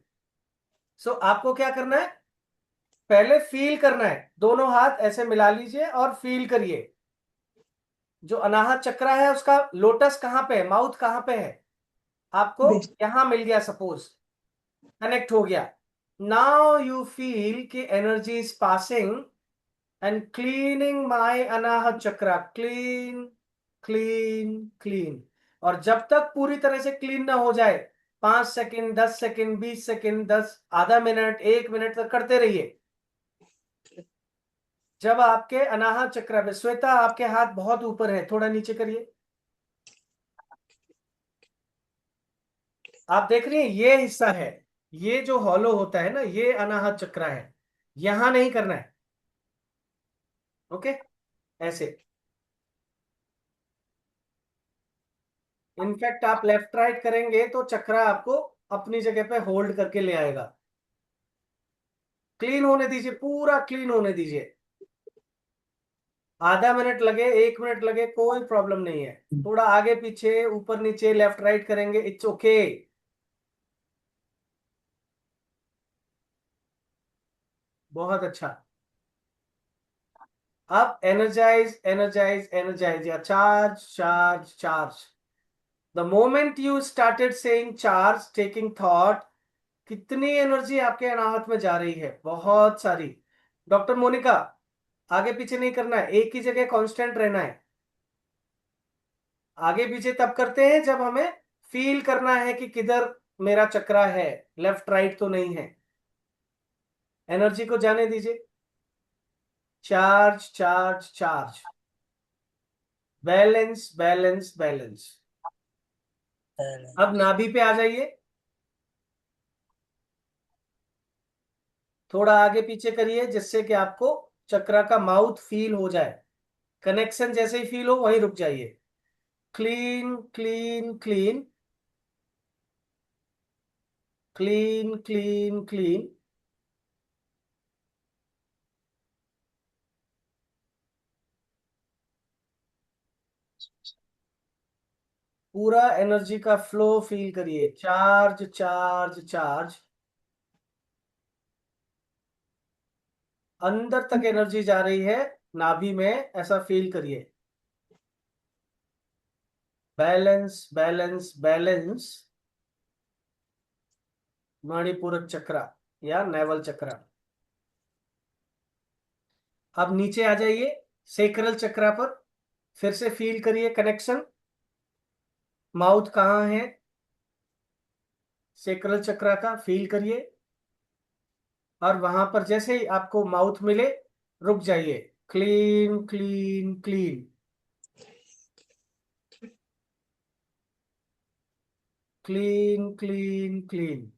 सो आपको क्या करना है, पहले फील करना है, दोनों हाथ ऐसे मिला लीजिए और फील करिए। जो अनाहत चक्रा है उसका लोटस कहाँ पे है, माउथ कहाँ पे है, आपको बेस्ट। यहां मिल गया, सपोज कनेक्ट हो गया। नाउ यू फील कि energy is passing and cleaning my Anahata chakra, clean clean clean. और जब तक पूरी तरह से क्लीन ना हो जाए, 5 सेकंड, 10 सेकंड, 20 सेकंड, 10, आधा मिनट, 1 मिनट तक करते रहिए। जब आपके अनाहत चक्र में, श्वेता आपके हाथ बहुत ऊपर है, थोड़ा नीचे करिए। आप देख रही हैं ये हिस्सा है, ये जो हॉलो होता है ना, ये अनाहत चक्र है, यहां नहीं करना है। ओके, ऐसे। इनफैक्ट आप लेफ्ट राइट करेंगे तो चक्र आपको अपनी जगह पे होल्ड करके ले आएगा। क्लीन होने दीजिए, पूरा क्लीन होने दीजिए। आधा मिनट लगे, 1 मिनट लगे, कोई प्रॉब्लम नहीं है। थोड़ा आगे पीछे, ऊपर नीचे, लेफ्ट राइट करेंगे, इट्स ओके। बहुत अच्छा। अब एनर्जाइज एनर्जाइज एनर्जाइज, या charge charge charge. The moment you started saying charge, taking thought, कितनी एनर्जी आपके अनाहत में जा रही है, बहुत सारी। डॉक्टर मोनिका, आगे पीछे नहीं करना है, एक ही जगह कांस्टेंट रहना है। आगे पीछे तब करते हैं जब हमें फील करना है कि किधर मेरा चक्रा है, लेफ्ट राइट तो नहीं है। एनर्जी को जाने दीजिए, charge charge charge, balance balance balance. अब नाभि पे आ जाइए, थोड़ा आगे पीछे करिए जिससे कि आपको चक्रा का माउथ फील हो जाए। कनेक्शन जैसे ही फील हो वहीं रुक जाइए। Clean clean clean, clean clean clean. पूरा एनर्जी का फ्लो फील करिए, चार्ज चार्ज चार्ज। अंदर तक एनर्जी जा रही है, नाभि में, ऐसा फील करिए। Balance balance balance. मणिपुरक चक्र या नेवल चक्र। अब नीचे आ जाइए, सेक्रल चक्रा पर, फिर से फील करिए कनेक्शन। माउथ कहाँ है, सेक्रल चक्रा का फील करिए। और वहां पर जैसे ही आपको माउथ मिले, रुक जाइए। Clean clean clean, clean clean clean,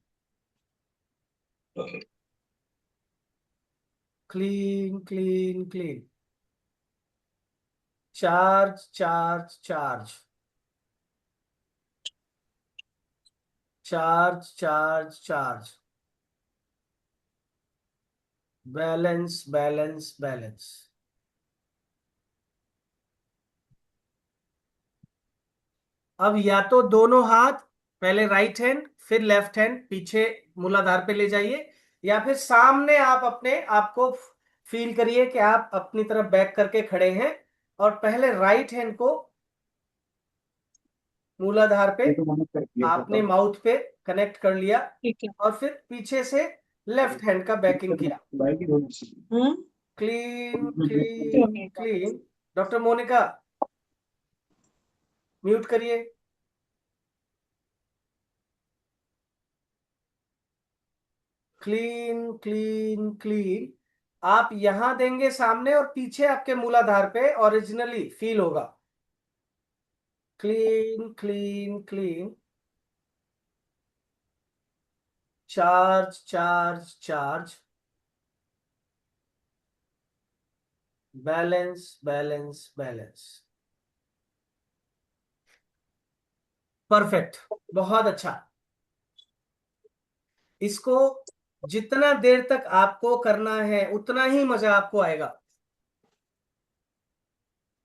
clean clean clean. Charge charge charge, charge charge charge. Balance balance balance. अब या तो दोनों हाथ, पहले राइट हैंड फिर लेफ्ट हैंड, पीछे मूलाधार पे ले जाइए, या फिर सामने आप अपने आप को फील करिए कि आप अपनी तरफ बैक करके खड़े हैं, और पहले राइट हैंड को मूलाधार पे आपने माउथ पे कनेक्ट कर लिया, ठीक है। और फिर पीछे से लेफ्ट हैंड का बैकिंग किया। हम्म। क्लीन हो क्लीन गया। क्लीन। डॉक्टर मोनिका, म्यूट करिए। Clean clean clean. आप यहां देंगे सामने और पीछे आपके मूलाधार पे ओरिजिनली फील होगा। Clean clean clean, charge charge charge, balance balance balance. Perfect, बहुत अच्छा। इसको जितना देर तक आपको करना है उतना ही मजा आपको आएगा।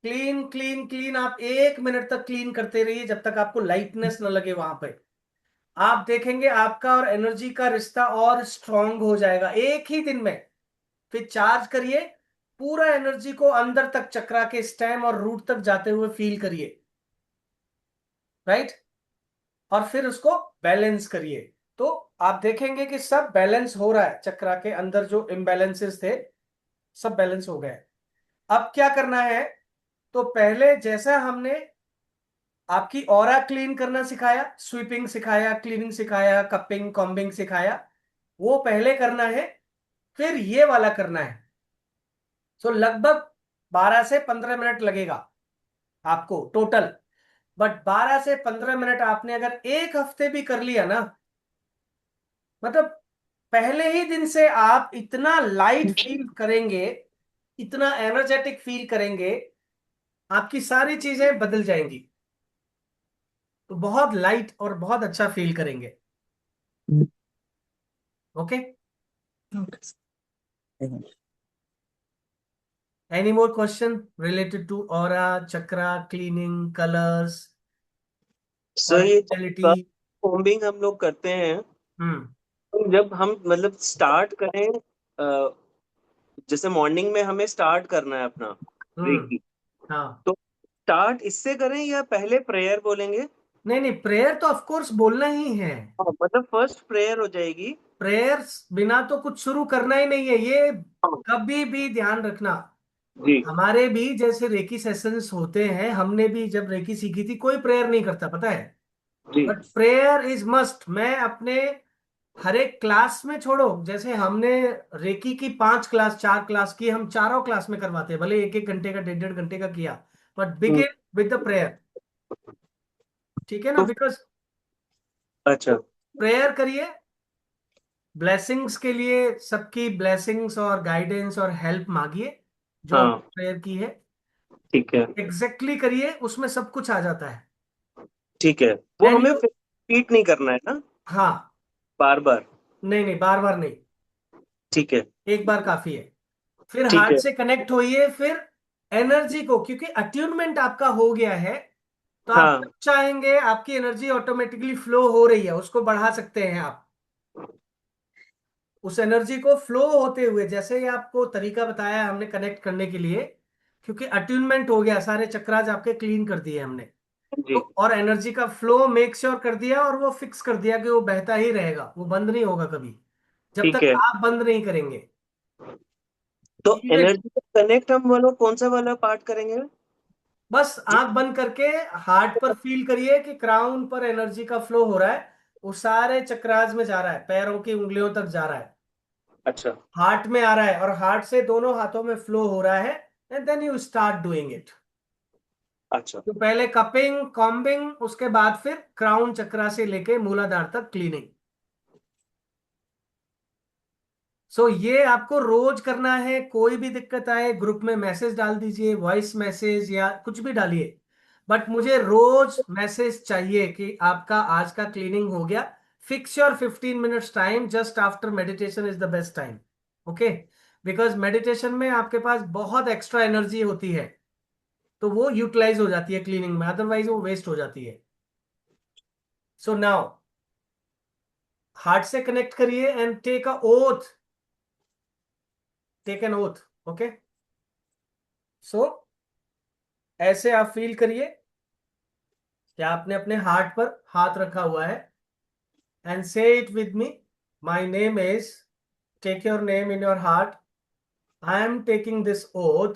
क्लीन क्लीन क्लीन, आप 1 मिनट तक क्लीन करते रहिए जब तक आपको लाइटनेस न लगे वहां पे। आप देखेंगे आपका और एनर्जी का रिश्ता और स्ट्रांग हो जाएगा एक ही दिन में। फिर चार्ज करिए, पूरा एनर्जी को अंदर तक चक्रा के स्टेम और रूट तक जाते हुए फील करिए, राइट। और फिर उसको बैलेंस करिए, तो आप देखेंगे कि सब बैलेंस हो रहा है। चक्रा के अंदर जो इम्बैलेंसेस थे सब बैलेंस हो गए। अब क्या करना है, तो पहले जैसा हमने आपकी ऑरा क्लीन करना सिखाया, स्वीपिंग सिखाया, क्लीनिंग सिखाया, कपिंग कॉम्बिंग सिखाया, वो पहले करना है। फिर ये वाला करना है। सो लगभग 12 से 15 मिनट लगेगा आपको टोटल। बट 12 से 15 मिनट आपने अगर एक हफ्ते भी कर लिया ना, मतलब पहले ही दिन से आप इतना लाइट फील करेंगे, इतना एनर्जेटिक फील करेंगे, आपकी सारी चीजें बदल जाएंगी। तो बहुत लाइट और बहुत अच्छा फील करेंगे। Okay, any more question related to aura, chakra, cleaning, colours, sir ये ऑरिजिनलिटी? कॉम्बिंग हम लोग करते हैं, हम्म तो जब हम मतलब स्टार्ट करें, अ, जैसे मॉर्निंग में हमें स्टार्ट करना है अपना हम्म रेकी, हाँ, तो स्टार्ट इससे करें या पहले प्रेयर बोलेंगे? नहीं नहीं, प्रेयर तो ऑफ कोर्स बोलना ही है। हाँ, मतलब फर्स्ट प्रेयर हो जाएगी। प्रेयर्स बिना तो कुछ शुरू करना ही नहीं है ये। हाँ, कभी भी ध्यान रखना, जी हमारे भी जैसे रेकी सेशंस होते हैं, हमने भी जब रेकी सीखी थी कोई प्रेयर नहीं करता, पता है। जी। But prayer is must. मैं अपने हर एक क्लास में, छोड़ो जैसे हमने रेकी की 5 क्लास 4 क्लास की, हम चारों क्लास में करवाते हैं, भले 1 1 घंटे का 1 1.5 घंटे का किया, but hmm, begin with the prayer. ठीक है ना, तो बिकॉज अच्छा। प्रेयर करिए ब्लेसिंग्स के लिए, सबकी ब्लेसिंग्स और गाइडेंस और हेल्प मांगिए जो हम हाँ प्रेयर की है। ठीक है। एग्जैक्टली करिए, उसमें सब कुछ आ जाता है। ठीक है, वो देन हमें यू, रिपीट नहीं करना है ना, हाँ, बार बार? नहीं नहीं, बार बार नहीं, ठीक है। एक बार काफी है। फिर ठीक हार्ट है। से कनेक्ट होइए, फिर एनर्जी को, क्योंकि अट्यूनमेंट आपका हो गया है, तो आप हाँ जब चाहेंगे आपकी एनर्जी ऑटोमेटिकली फ्लो हो रही है, उसको बढ़ा सकते हैं आप। उस एनर्जी को फ्लो होते हुए, जैसे ही आपको तरीका बताया हमने कनेक्ट करने के लिए, क्योंकि अट्यूनमेंट हो गया, सारे चक्रास आपके क्लीन कर दिए हमने, तो जी। और एनर्जी का फ्लो मेक श्योर कर दिया, और वो फिक्स कर दिया कि वो बहता ही रहेगा, वो बंद नहीं होगा कभी, जब ठीक तक है, आप बंद नहीं करेंगे। तो इवन एनर्जी को कनेक्ट हम वाला कौन सा वाला पार्ट करेंगे? बस आंख बंद करके हार्ट पर फील करिए कि क्राउन पर एनर्जी का फ्लो हो रहा है, वो सारे चक्रास में जा रहा है, पैरों की उंगलियों तक जा रहा है, अच्छा। हार्ट में आ रहा है, और हार्ट से दोनों हाथों में फ्लो हो रहा है। And then you start doing it. अच्छा। तो पहले कपिंग कॉम्बिंग, उसके बाद फिर क्राउन चक्रा से लेके मूलाधार तक क्लीनिंग। सो ये आपको रोज करना है। कोई भी दिक्कत आए ग्रुप में मैसेज डाल दीजिए, वॉइस मैसेज या कुछ भी डालिए, बट मुझे रोज मैसेज चाहिए कि आपका आज का क्लीनिंग हो गया। Fix your 15 minutes time, just after meditation is the best time. Okay, because meditation में आपके पास बहुत एक्स्ट्रा एनर्जी होती है, तो वो यूटिलाइज हो जाती है क्लीनिंग में, अदरवाइज वो वेस्ट हो जाती है। सो नाउ हार्ट से कनेक्ट करिए and take a oath, take an oath. Okay, so ऐसे आप फील करिए कि आपने अपने हार्ट पर हाथ रखा हुआ है, and say it with me, my name is, take your name in your heart, I am taking this oath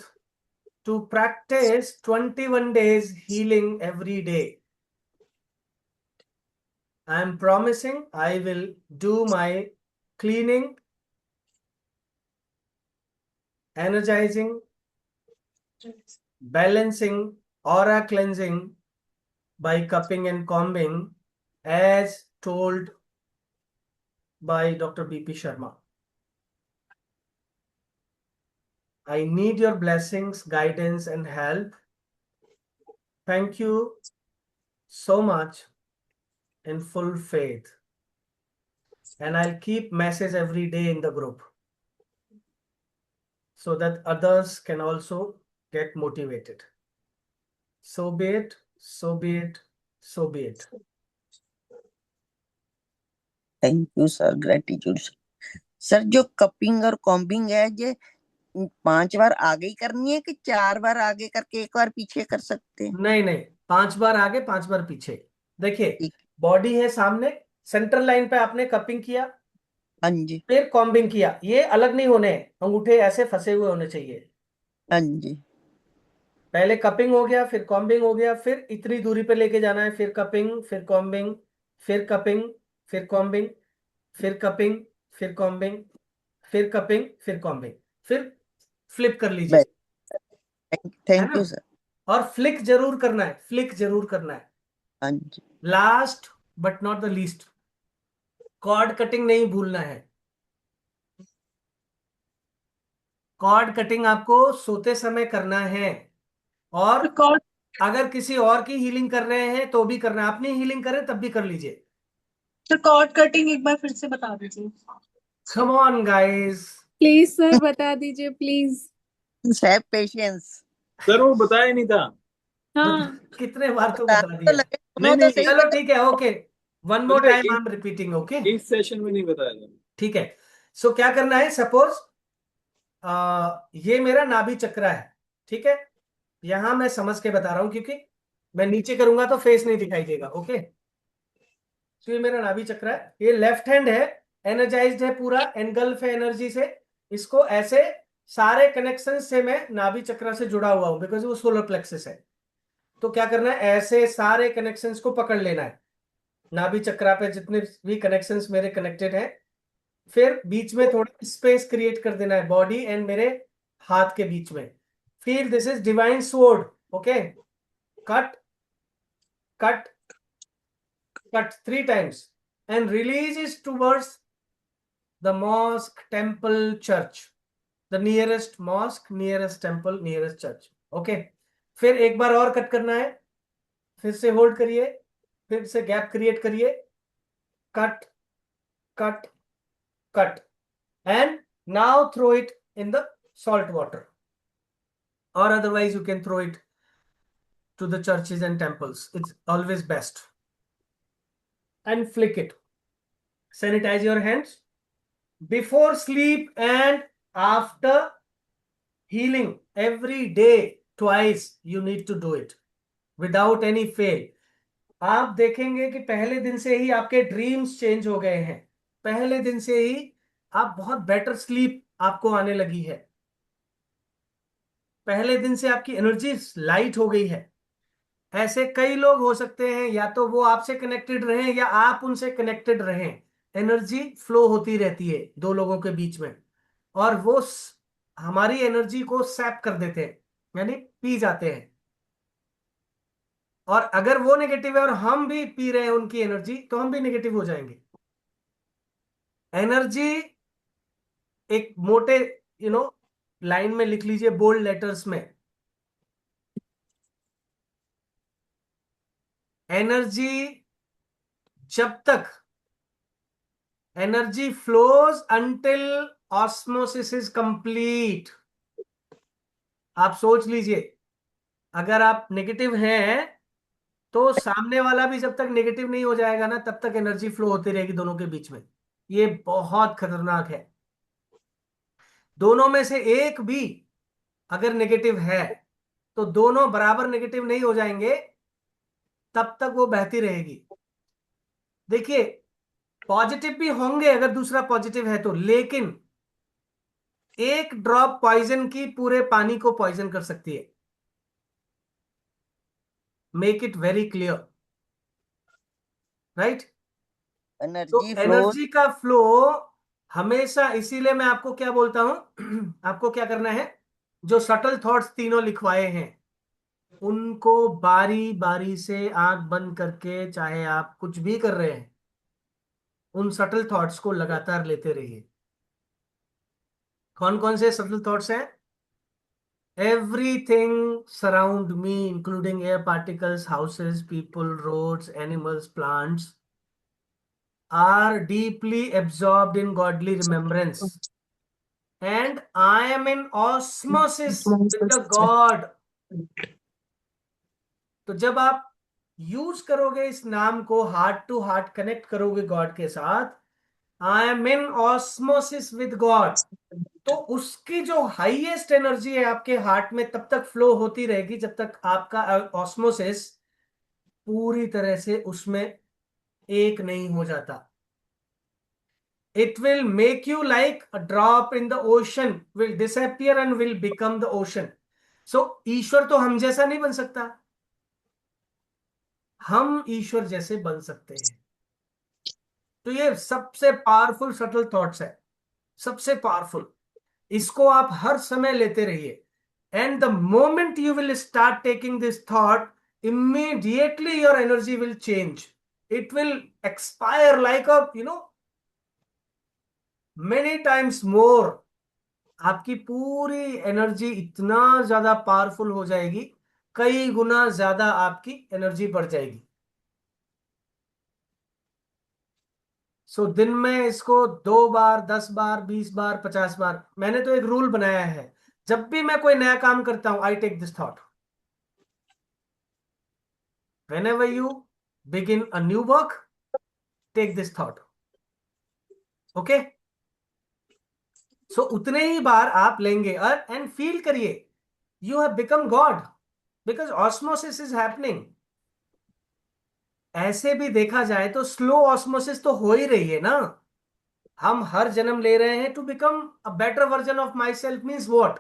to practise 21 days healing every day. I am promising I will do my cleaning energizing, balancing, aura cleansing by cupping and combing as told by Dr. BP Sharma. I need your blessings, guidance, and help. Thank you so much in full faith. And I'll keep message every day in the group so that others can also get motivated. So be it, so be it, so be it. Thank you sir, gratitude. Sir जो cupping और combing है ये 5 बार आगे ही करनी है कि 4 बार आगे करके 1 बार पीछे कर सकते हैं? नहीं नहीं, 5 बार आगे 5 बार पीछे। देखिए, ठीक। बॉडी है सामने, सेंट्रल लाइन पे आपने कपिंग किया, हाँ जी, फिर कॉम्बिंग किया। ये अलग नहीं होने, अंगूठे ऐसे फंसे हुए होने चाहिए। हाँ जी, पहले कपिंग हो गया, फिर कॉम्बिंग हो गया, फिर इतनी दूरी पे लेके जाना है, फिर कपिंग, फिर कॉम्बिंग, फिर कपिंग, फिर कॉम्बिंग, फिर कपिंग, फिर कॉम्बिंग, फिर कपिंग, फिर कॉम्बिंग, फिर फ्लिप कर लीजिए, है थैंक ना। You sir. और फ्लिक जरूर करना है, फ्लिक जरूर करना है। हाँ जी, last but not the least, cord cutting नहीं भूलना है। कॉर्ड कटिंग आपको सोते समय करना है, और कॉर्ड अगर किसी और की हीलिंग कर रहे हैं तो भी करना है, अपनी हीलिंग करें तब भी कर लीजिए। सर कॉर्ड कटिंग एक बार फिर से बता दीजिए। Come on guys. Please sir बता दीजिए प्लीज। Have patience. सर वो बताया नहीं था। हाँ कितने बार तो बता बता तो दिया। लगे, नहीं सुनो तो नहीं, सही चलो पहले। ठीक है, ओके, वन मोर बोले time I am repeating, okay. इस सेशन में नहीं बताया था। ठीक है, सो क्या करना है, सपोज ये मेरा नाभि चक्र है, ठीक है। यहां मैं समझ के बता रहा हूं क्योंकि मैं नीचे करूंगा तो फेस नहीं दिखाई देगा, ओके। तो ये मेरा नाभि चक्र है, ये लेफ्ट हैंड है, एनर्जाइज्ड है, पूरा एनगल्फ है एनर्जी से। इसको ऐसे सारे कनेक्शन से मैं नाभि चक्र से जुड़ा हुआ हूं, बिकॉज वो सोलर प्लेक्सस है। तो क्या करना है, ऐसे सारे कनेक्शंस को पकड़ लेना है, नाभि चक्र पे जितने भी कनेक्शंस मेरे कनेक्टेड हैं। फिर बीच में थोड़ा स्पेस क्रिएट कर देना है, बॉडी एंड मेरे हाथ के बीच में। Feel this is divine sword, okay. Cut cut cut 3 times and releases towards the mosque, temple, church, the nearest mosque, nearest temple, nearest church, okay। फिर एक बार और कट करना है, फिर से होल्ड करिए, फिर से गैप क्रिएट करिए, cut cut cut, and now throw it in the salt water, or otherwise you can throw it to the churches and temples, it's always best, and flick it. Sanitize your hands before sleep and after healing, every day twice you need to do it without any fail. आप देखेंगे कि पहले दिन से ही आपके dreams change हो गए हैं, पहले दिन से ही आप बहुत बेटर स्लीप आपको आने लगी है, पहले दिन से आपकी एनर्जी लाइट हो गई है। ऐसे कई लोग हो सकते हैं, या तो वो आपसे कनेक्टेड रहें या आप उनसे कनेक्टेड रहें, एनर्जी फ्लो होती रहती है दो लोगों के बीच में, और वो हमारी एनर्जी को सैप कर देते हैं, यानी पी जाते हैं। और अगर वो नेगेटिव है और हम भी पी रहे हैं उनकी एनर्जी, तो हम भी नेगेटिव हो जाएंगे। एनर्जी एक मोटे लाइन में लिख लीजिए, बोल्ड लेटर्स में, एनर्जी जब तक energy flows until osmosis is complete. आप सोच लीजिए, अगर आप नेगेटिव हैं तो सामने वाला भी जब तक नेगेटिव नहीं हो जाएगा ना, तब तक एनर्जी फ्लो होती रहेगी दोनों के बीच में। ये बहुत खतरनाक है। दोनों में से एक भी अगर नेगेटिव है तो दोनों बराबर नेगेटिव नहीं हो जाएंगे, तब तक वो बहती रहेगी। देखिए, पॉजिटिव भी होंगे अगर दूसरा पॉजिटिव है तो, लेकिन एक ड्रॉप पॉइजन की पूरे पानी को पॉइजन कर सकती है। Make it very clear, right. तो एनर्जी फ्लो। एनर्जी का फ्लो हमेशा, इसीलिए मैं आपको क्या बोलता हूं आपको क्या करना है, जो सटल थॉट्स तीनों लिखवाए हैं उनको बारी बारी से आंख बंद करके, चाहे आप कुछ भी कर रहे हैं, उन सटल थॉट्स को लगातार लेते रहिए। कौन कौन से सटल थॉट्स हैं? Everything surround me including air particles, houses, people, roads, animals, plants are deeply absorbed in godly remembrance, and I am in osmosis with the God. तो जब आप यूज करोगे इस नाम को, हार्ट टू हार्ट कनेक्ट करोगे God के साथ, I am in osmosis with God, तो उसकी जो हाईएस्ट एनर्जी है आपके हार्ट में तब तक फ्लो होती रहेगी जब तक आपका ऑस्मोसिस पूरी तरह से उसमें एक नहीं हो जाता। It will make you like a drop in the ocean, will disappear and will become the ocean. So ईश्वर तो हम जैसा नहीं बन सकता, हम ईश्वर जैसे बन सकते हैं। तो ये सबसे पावरफुल सटल थॉट्स है, सबसे पावरफुल। इसको आप हर समय लेते रहिए, and the moment you will start taking this thought, immediately your energy will change. It will expire like a, many times more. आपकी पूरी एनर्जी इतना ज्यादा पावरफुल हो जाएगी, कई गुना ज्यादा आपकी एनर्जी बढ़ जाएगी। सो दिन में इसको 2 बार, 10 बार, 20 बार, 50 बार, मैंने तो एक रूल बनाया है, जब भी मैं कोई नया काम करता हूं, I take this thought. whenever you begin a new work, take this thought. Okay? So उतने ही बार आप लेंगे और एंड फील करिए, you have become God, because osmosis is happening. ऐसे भी देखा जाए तो स्लो ऑस्मोसिस तो हो ही रही है ना। हम हर जन्म ले रहे हैं to become a better version of myself, means what,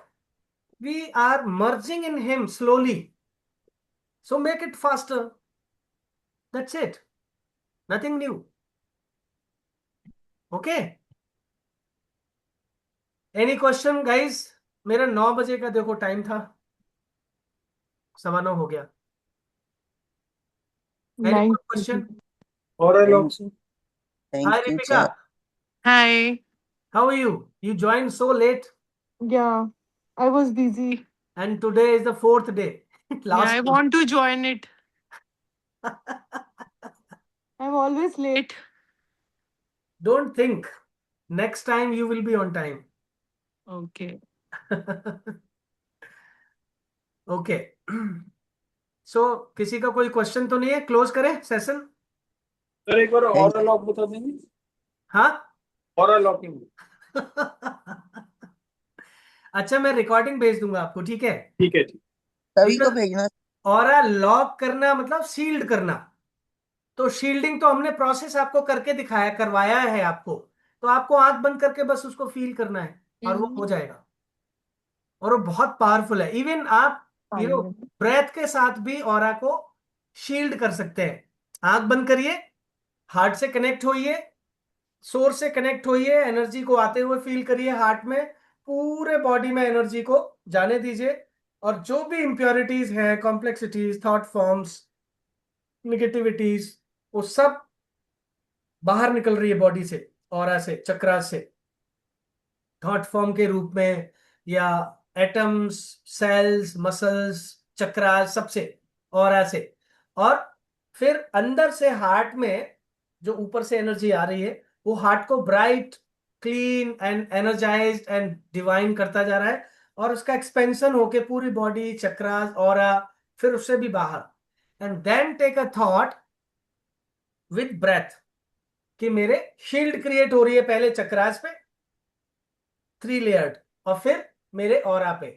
we are merging in him slowly, so make it faster, that's it, nothing new. Okay, any question guys? मेरा 9 बजे का देखो टाइम था, 9:15 हो गया। Any Nine. क्वेश्चन? और लोग Thank you. Hi Thank you, Ripika, sir. Hi. How are you? You join so late Yeah, I was busy. And today is the 4th day Yeah, I last want to join it. I'm always late. Don't think, next time you will be on time. Okay. Okay, so किसी का कोई question तो नहीं है? Close करें session? Sir एक बार Thank और lock बता देंगे, हाँ। और लॉकिंग। अच्छा, मैं रिकॉर्डिंग भेज दूंगा आपको, ठीक है? ठीक है, ठीक। सभी को भेजना। ऑरा लॉक करना मतलब शील्ड करना, तो शील्डिंग तो हमने प्रोसेस आपको करके दिखाया, करवाया है आपको, तो आपको आंख बंद करके बस उसको फील करना है और वो हो जाएगा। और वो बहुत पावरफुल है, इवन आप ब्रेथ के साथ भी ऑरा को शील्ड कर सकते हैं। आंख बंद करिए, हार्ट से कनेक्ट होइए, सोर्स से कनेक्ट होइए, एनर्जी को आते हुए फील करिए हार्ट में, पूरे बॉडी में एनर्जी को जाने दीजिए, और जो भी इंप्योरिटीज हैं, कॉम्प्लेक्सिटीज, थॉट फॉर्म्स, निगेटिविटीज, वो सब बाहर निकल रही है बॉडी से, ऑरा से, चक्रा से, थॉट फॉर्म के रूप में, या एटम्स, सेल्स, मसल्स, चक्रा, सबसे, ऑरा से। और फिर अंदर से हार्ट में जो ऊपर से एनर्जी आ रही है, वो हार्ट को bright, clean and energised and divine करता जा रहा है, और उसका एक्सपेंशन होके पूरी बॉडी, चक्रास, ऑरा, फिर उससे भी बाहर। And then take a thought with breath कि मेरे शील्ड क्रिएट हो रही है पहले चक्रास पे, 3 लेयर्ड, और फिर मेरे ऑरा पे,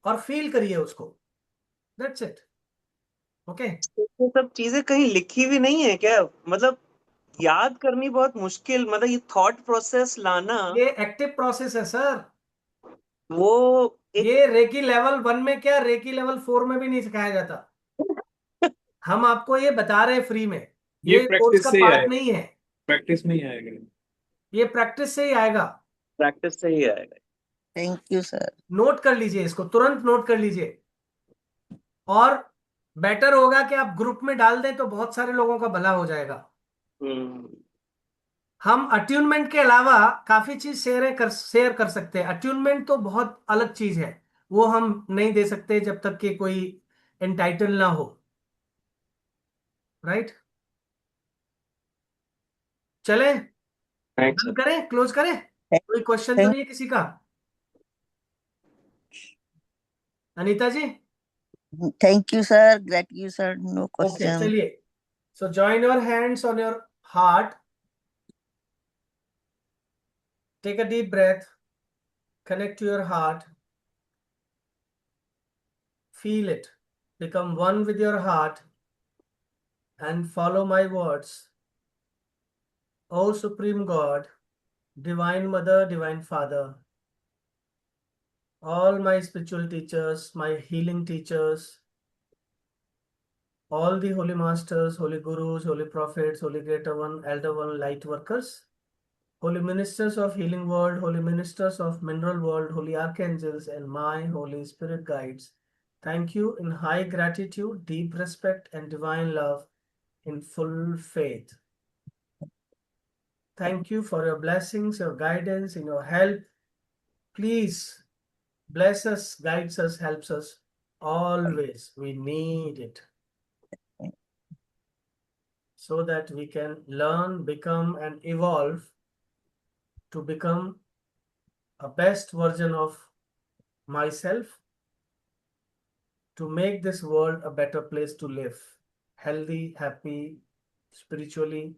और फील करिए उसको, दैट्स इट। ओके, ये सब चीजें कहीं लिखी हुई नहीं है क्या? मतलब याद करनी बहुत मुश्किल, मतलब ये थॉट प्रोसेस लाना, ये एक्टिव प्रोसेस है सर। वो एक ये रेकी लेवल 1 में क्या, रेकी लेवल 4 में भी नहीं सिखाया जाता। हम आपको ये बता रहे हैं फ्री में, ये ये कोर्स प्रैक्टिस का से ही पार्ट आएगा, नहीं है, प्रैक्टिस में ही आएगा। ये प्रैक्टिस से ही आएगा। प्रैक्टिस से ही आएगा। Thank you sir. नोट कर लीजिए, इसको तुरंत नोट कर लीजिए। और बेटर होगा कि आप ग्रुप में डाल दें तो बहुत सारे लोगों का भला हो जाएगा। हम्म। हम अट्यूनमेंट के अलावा काफी चीज शेयर कर सकते हैं। अट्यूनमेंट तो बहुत अलग चीज है, वो हम नहीं दे सकते जब तक कि कोई एंटाइटल ना हो। राइट, चलें, थैंक्स बंद करें, क्लोज करें? कोई क्वेश्चन तो थैंक नहीं है किसी का? Anita ji? Thank you sir, gratitude sir, no okay, question. चलिए। So join your hands on your heart, take a deep breath, connect to your heart, feel it, become one with your heart, and follow my words. O Supreme God, Divine Mother, Divine Father, all my spiritual teachers, my healing teachers, all the holy masters, holy gurus, holy prophets, holy greater one, elder one, light workers, holy ministers of healing world, holy ministers of mineral world, holy archangels, and my holy spirit guides. Thank you in high gratitude, deep respect, and divine love, in full faith. Thank you for your blessings, your guidance, and your help. Please bless us, guides us, helps us always. We need it so that we can learn, become, and evolve to become a best version of myself, to make this world a better place to live, healthy, happy, spiritually,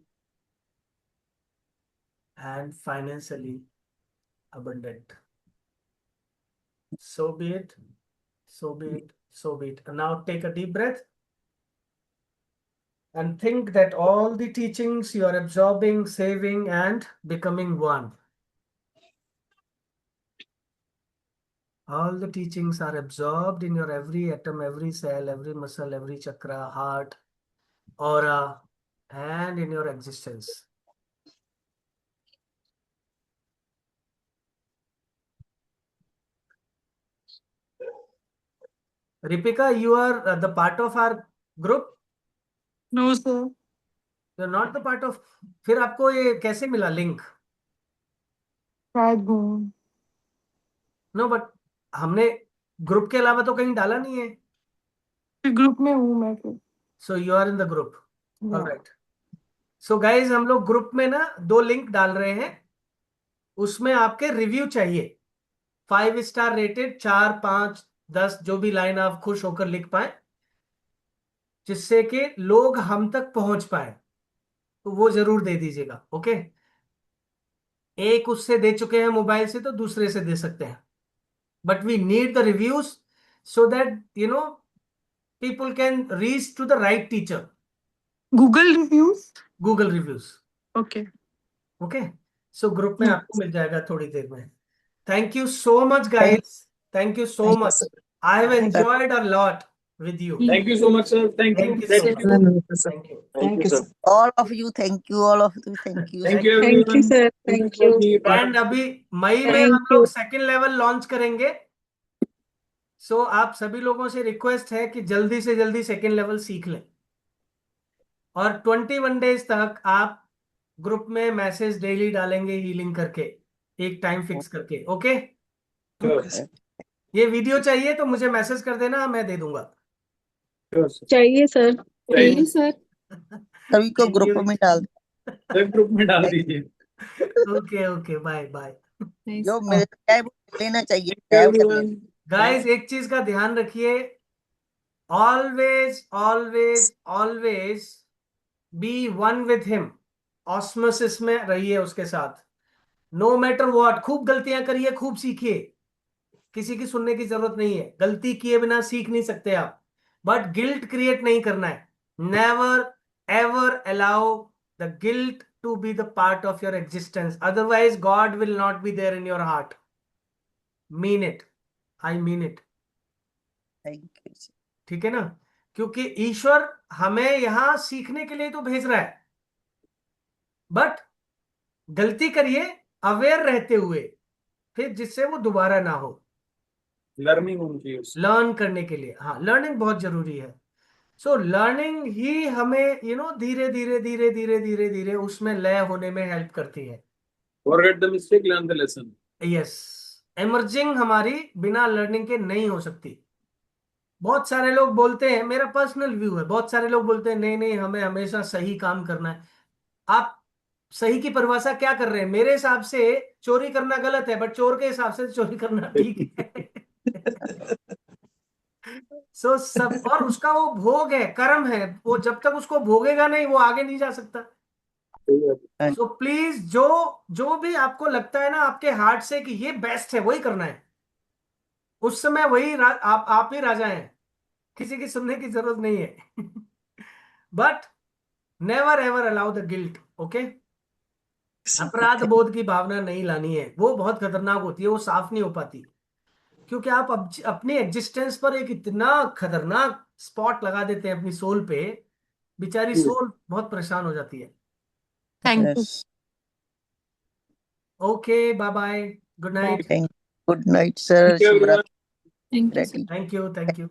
and financially abundant. So be it, so be it, so be it. And now take a deep breath and think that all the teachings you are absorbing, saving, and becoming one. All the teachings are absorbed in your every atom, every cell, every muscle, every chakra, heart, aura, and in your existence. Ripika, you are the part of our group. No, sir. You are not the part of. फिर आपको ये कैसे मिला link? शायद हूँ। No but हमने group के अलावा तो कहीं डाला नहीं है. ग्रुप में हूँ मैं फिर। So you are in the group. Yeah. Alright. So guys, हम लोग ग्रुप में ना 2 लिंक डाल रहे हैं. उसमें आपके रिव्यू चाहिए, 5 स्टार रेटेड, 4, 5, 10, जो भी लाइन आप खुश होकर लिख पाए, जिससे कि लोग हम तक पहुंच पाए. तो वो जरूर दे दीजिएगा. ओके, एक उससे दे चुके हैं मोबाइल से तो दूसरे से दे सकते हैं. But we need the reviews so that people can reach to the right teacher. Google reviews? Google reviews. Okay. Okay, so group में Yeah. आपको मिल जाएगा थोड़ी देर में. Thank you so much, Thank guys. Thank you so thank you, much. sir. I have Thank you. enjoyed a lot with you. Thank you so much, sir. Thank you. Thank you so Thank much. you. Sir. Thank you. Thank you, Thank you, sir. sir. All of you, thank you. All of you, thank you. Thank you, Thank you, everyone. sir. Thank you Thank for you. being part and of अभी मई में हम Thank लोग you. Second level launch करेंगे. सो आप सभी लोगों से request है कि जल्दी से जल्दी सेकेंड लेवल सीख लें. और 21 डेज तक आप ग्रुप में मैसेज डेली डालेंगे हीलिंग करके, एक टाइम फिक्स करके. Okay, Okay, sir. ये वीडियो चाहिए तो मुझे मैसेज कर देना, मैं दे दूंगा. Sure, sir. चाहिए सर. Thank you. सर. सभी को Thank ग्रुप you. में डाल सब ग्रुप में डाल दीजिए. Okay okay, bye bye. जो मिल जाए वो लेना चाहिए, Thank you, ग्रैब कर everyone. लेना। गाइस, एक चीज का ध्यान रखिए, always always always be one with him. Osmosis में रहिए उसके साथ. No matter what. खूब गलतियां करिए, खूब सीखिए. किसी की सुनने की जरूरत नहीं है. गलती किए बिना सीख नहीं सकते आप. बट गिल्ट क्रिएट नहीं करना है. Never ever allow the guilt to be the part of your existence. Otherwise God will not be there in your heart. Mean it. I mean it. Thank you. ठीक है ना? क्योंकि ईश्वर हमें यहां सीखने के लिए तो भेज रहा है. बट गलती करिए अवेयर रहते हुए, फिर जिससे वो दोबारा ना हो, लर्निंग होनी चाहिए उससे। लर्न करने के लिए। हाँ, लर्निंग बहुत जरूरी है। सो लर्निंग ही हमें धीरे धीरे धीरे धीरे धीरे धीरे उसमें लय होने में हेल्प करती है। Forget the mistake, learn the lesson. Yes, emerging हमारी बिना लर्निंग के नहीं हो सकती। बहुत सारे लोग बोलते हैं, मेरा पर्सनल व्यू है, बहुत सारे लोग बोलते हैं नहीं नहीं हमें हमेशा सही काम करना है। आप सही की परिभाषा क्या कर रहे हैं? मेरे हिसाब से चोरी करना गलत है, बट चोर के हिसाब से चोरी करना ठीक है। सो सब, और उसका वो भोग है, कर्म है, वो जब तक उसको भोगेगा नहीं वो आगे नहीं जा सकता। हाँ, सो प्लीज, जो जो भी आपको लगता है ना आपके हार्ट से कि ये बेस्ट है, वही करना है। उस समय वही आप ही राजा हैं, किसी की सुनने की जरूरत नहीं है। But never ever allow the guilt, okay? अपराध बोध की भावना नहीं लानी है, वो बहुत खतरनाक होती है, वो साफ नहीं हो पाती। क्योंकि आप अपनी एग्जिस्टेंस पर एक इतना खतरनाक स्पॉट लगा देते हैं अपनी सोल पे, बेचारी सोल बहुत परेशान हो जाती है। Thank you. yes. Okay, bye bye, good night. Thank- Good night, sir. Thank you Shubhra. Everyone. Thank you sir. Gratitude. Thank you, thank you.